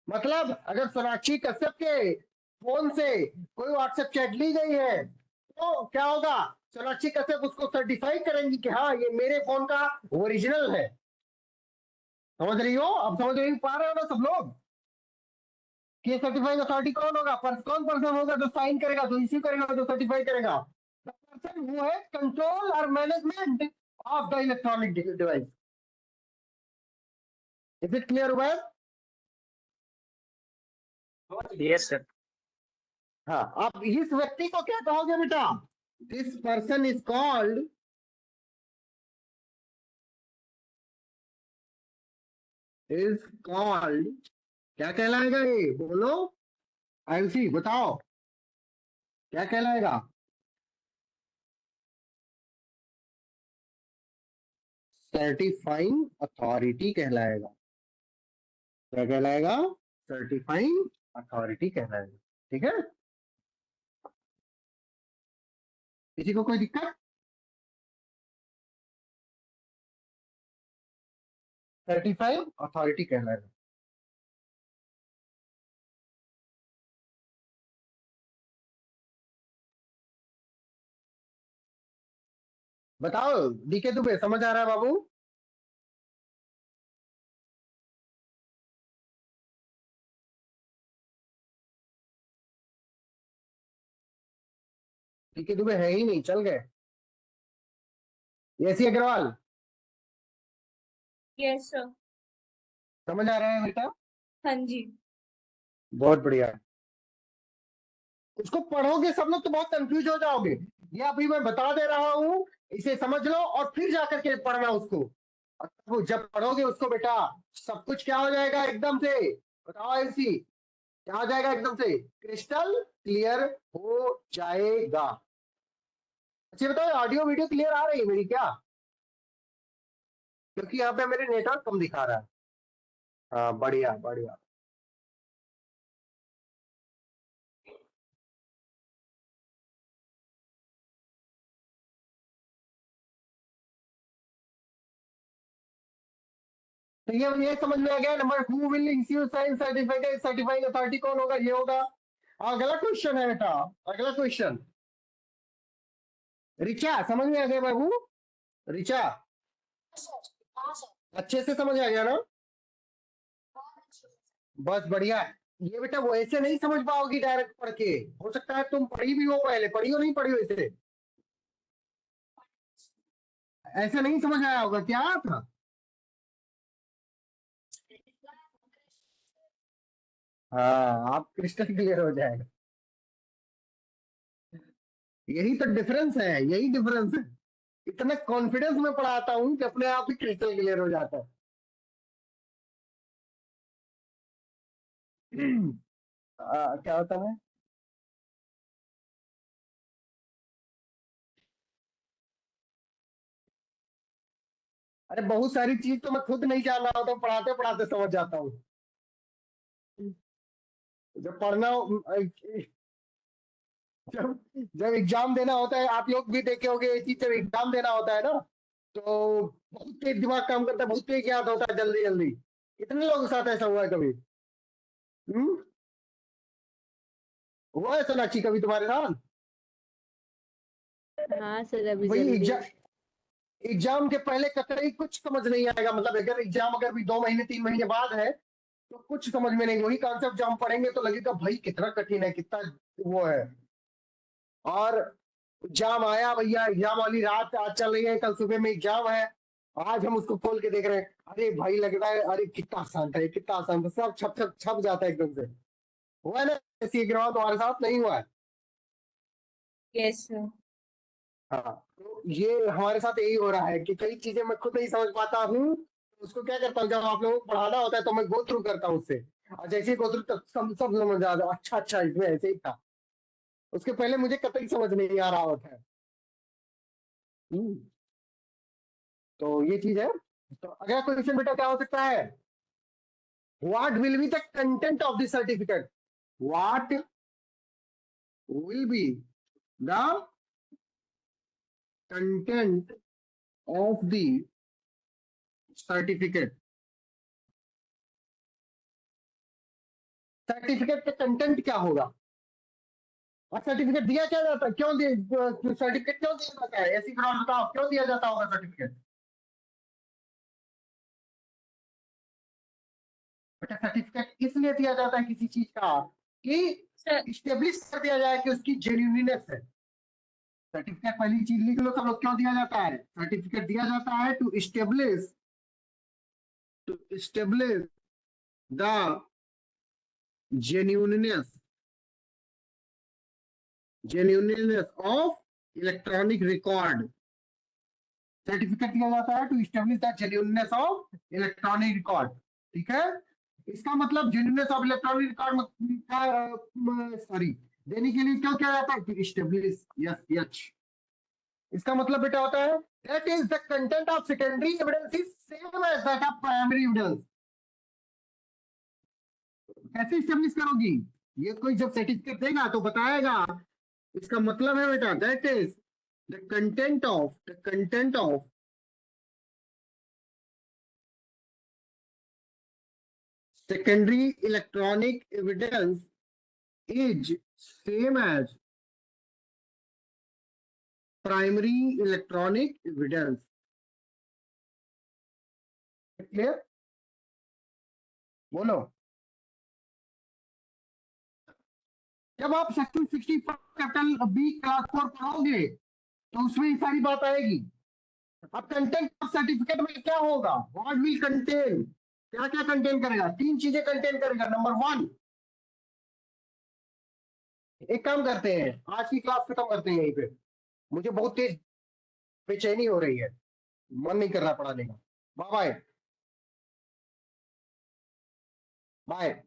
[SPEAKER 1] मतलब अगर सोनाक्षी कश्यप के फोन से कोई व्हाट्सएप चैट ली गई है तो क्या होगा? सोनाक्षी कश्यप उसको सर्टिफाई करेंगी कि हाँ ये मेरे फोन का ओरिजिनल है। समझ रही हो? अब समझ रही पा रहे हो ना सब लोग कि सर्टिफाइंग अथॉरिटी कौन होगा? कौन पर्सन होगा जो साइन करेगा, जो इश्यू करेगा, जो सर्टिफाई करेगा? The person who has control और management of the electronic device. Is it clear हुआ?
[SPEAKER 6] Yes sir.
[SPEAKER 1] हाँ, अब इस व्यक्ति को क्या कहोगे बेटा? दिस पर्सन इज कॉल्ड क्या कहलाएगा? ये बोलो आयुषी, बताओ क्या कहलाएगा? सर्टिफाइंग अथॉरिटी कहलाएगा। क्या कहलाएगा? सर्टिफाइंग अथॉरिटी कहलाएगा। ठीक है, किसी को कोई दिक्कत? सर्टिफाइंग अथॉरिटी कहलाएगा। बताओ डीके दुबे, समझ आ रहा है बाबू? डीके दुबे है ही नहीं, चल गए। AC Agarwal,
[SPEAKER 8] yes sir.
[SPEAKER 1] समझ आ रहा है बेटा?
[SPEAKER 8] हाँ जी।
[SPEAKER 1] बहुत बढ़िया। उसको पढ़ोगे सब लोग तो बहुत कंफ्यूज हो जाओगे। ये अभी मैं बता दे रहा हूं, इसे समझ लो और फिर जाकर के पढ़ना उसको। और वो जब पढ़ोगे उसको बेटा, सब कुछ क्या हो जाएगा एकदम से? बताओ ऐसी, क्या हो जाएगा एकदम से? क्रिस्टल क्लियर हो जाएगा। अच्छा बताओ, ऑडियो वीडियो क्लियर आ रही है मेरी क्या? क्योंकि यहाँ पे मेरे नेटवर्क कम दिखा रहा है। हाँ बढ़िया बढ़िया। तो ये समझ में आ गया। Number who will issue sign certificate, certifying authority कौन होगा? ये होगा। अगला क्वेश्चन है बेटा, अगला क्वेश्चन। रिचा समझ में आ गया बाबू? रिचा अच्छे से समझ आ गया ना? बस बढ़िया। ये बेटा वो ऐसे नहीं समझ पाओगी डायरेक्ट पढ़ के, हो सकता है तुम पढ़ी भी हो, पहले पढ़ी हो नहीं पढ़ी हो ऐसे, ऐसे नहीं समझ आया होगा क्या था? हाँ, आप क्रिस्टल क्लियर हो जाएगा। यही तो डिफरेंस है, यही डिफरेंस है। इतना कॉन्फिडेंस में पढ़ाता हूँ कि अपने आप ही क्रिस्टल क्लियर हो जाता है। क्या होता है? अरे बहुत सारी चीज तो मैं खुद नहीं जान रहा होता, पढ़ाते पढ़ाते समझ जाता हूँ। जब पढ़ना जब जब एग्जाम देना होता है, आप लोग भी देखे होंगे ये चीज, जब एग्जाम देना होता है ना, तो बहुत तेज दिमाग काम करता है, बहुत तेज याद होता है जल्दी जल्दी। कितने लोगों के साथ ऐसा हुआ है कभी? हम्म, हुआ है सोनाक्षी कभी तुम्हारे साथ?
[SPEAKER 9] हाँ सर, अभी
[SPEAKER 1] वही
[SPEAKER 9] जल्दी।
[SPEAKER 1] एग्जाम के पहले कतई कुछ समझ नहीं आएगा, मतलब अगर एग्जाम अगर भी 2 महीने 3 महीने बाद है तो कुछ समझ में नहीं, वही कॉन्सेप्ट जब हम पढ़ेंगे तो लगेगा भाई कितना कठिन है, कितना वो है। और एग्जाम आया भैया, एग्जाम वाली रात आज चल रही है, कल सुबह में एग्जाम है, आज हम उसको खोल के देख रहे हैं, अरे भाई लग रहा है अरे कितना आसान था, ये कितना आसान था, सब छप छप छप जाता है एकदम से। हुआ है ना ऐसी एग्जाम तुम्हारे साथ नहीं हुआ है?
[SPEAKER 8] Yes sir.
[SPEAKER 1] हाँ, तो ये हमारे साथ यही हो रहा है कि कई चीजें मैं खुद नहीं समझ पाता हूँ, तो उसको क्या करता हूँ, जब आप लोगों को पढ़ाना होता है तो मैं गो थ्रू करता हूँ उससे, और जैसे ही गो थ्रू तब सब सब समझ आता है, अच्छा अच्छा इसमें ऐसे ही था, उसके पहले मुझे कतई समझ नहीं आ रहा होता है। हम्म, तो ये चीज है। तो अगला क्वेश्चन बेटा क्या हो सकता है? What will be the content of the certificate? What will be the content of the certificate? Certificate का कंटेंट क्या होगा? और सर्टिफिकेट दिया क्या जाता है, क्यों दिया सर्टिफिकेट, क्यों दिया जाता है, ऐसी ग्राउंड बताओ क्यों दिया जाता होगा सर्टिफिकेट? बेटा सर्टिफिकेट इसलिए दिया जाता है किसी चीज का कि
[SPEAKER 8] सर
[SPEAKER 1] इस्टेब्लिश कर दिया जाए कि उसकी जेन्युइननेस है। सर्टिफिकेट पहली चीज लिख लो सब लोग, क्यों दिया जाता है सर्टिफिकेट? दिया जाता है to establish the genuineness of electronic record. Certificate दिया जाता है to establish the genuineness of electronic record. ठीक है, इसका मतलब genuineness of electronic record sorry देने के लिए क्यों किया जाता है? टू इस्टेब्लिश, यस यस, इसका मतलब बेटा होता है that is the content of secondary evidence is same as that of primary evidence. कैसे इस्टेब्लिश करोगी? ये कोई जब सर्टिफिकेट देगा तो बताएगा, इसका मतलब है बेटा that is the content of secondary electronic evidence is same as primary electronic evidence. Clear? बोलो। जब आप सेक्शन 65 कैपिटल बी क्लास 4 पढ़ोगे तो उसमें ये सारी बात आएगी। अब कंटेंट ऑफ सर्टिफिकेट में क्या होगा? व्हाट विल कंटेन, क्या क्या कंटेन करेगा? 3 चीजें कंटेन करेगा। नंबर 1, एक काम करते हैं, आज की क्लास खत्म करते हैं यहीं पे, मुझे बहुत तेज बेचैनी हो रही है, मन नहीं कर रहा पढ़ाने का। Bye bye bye.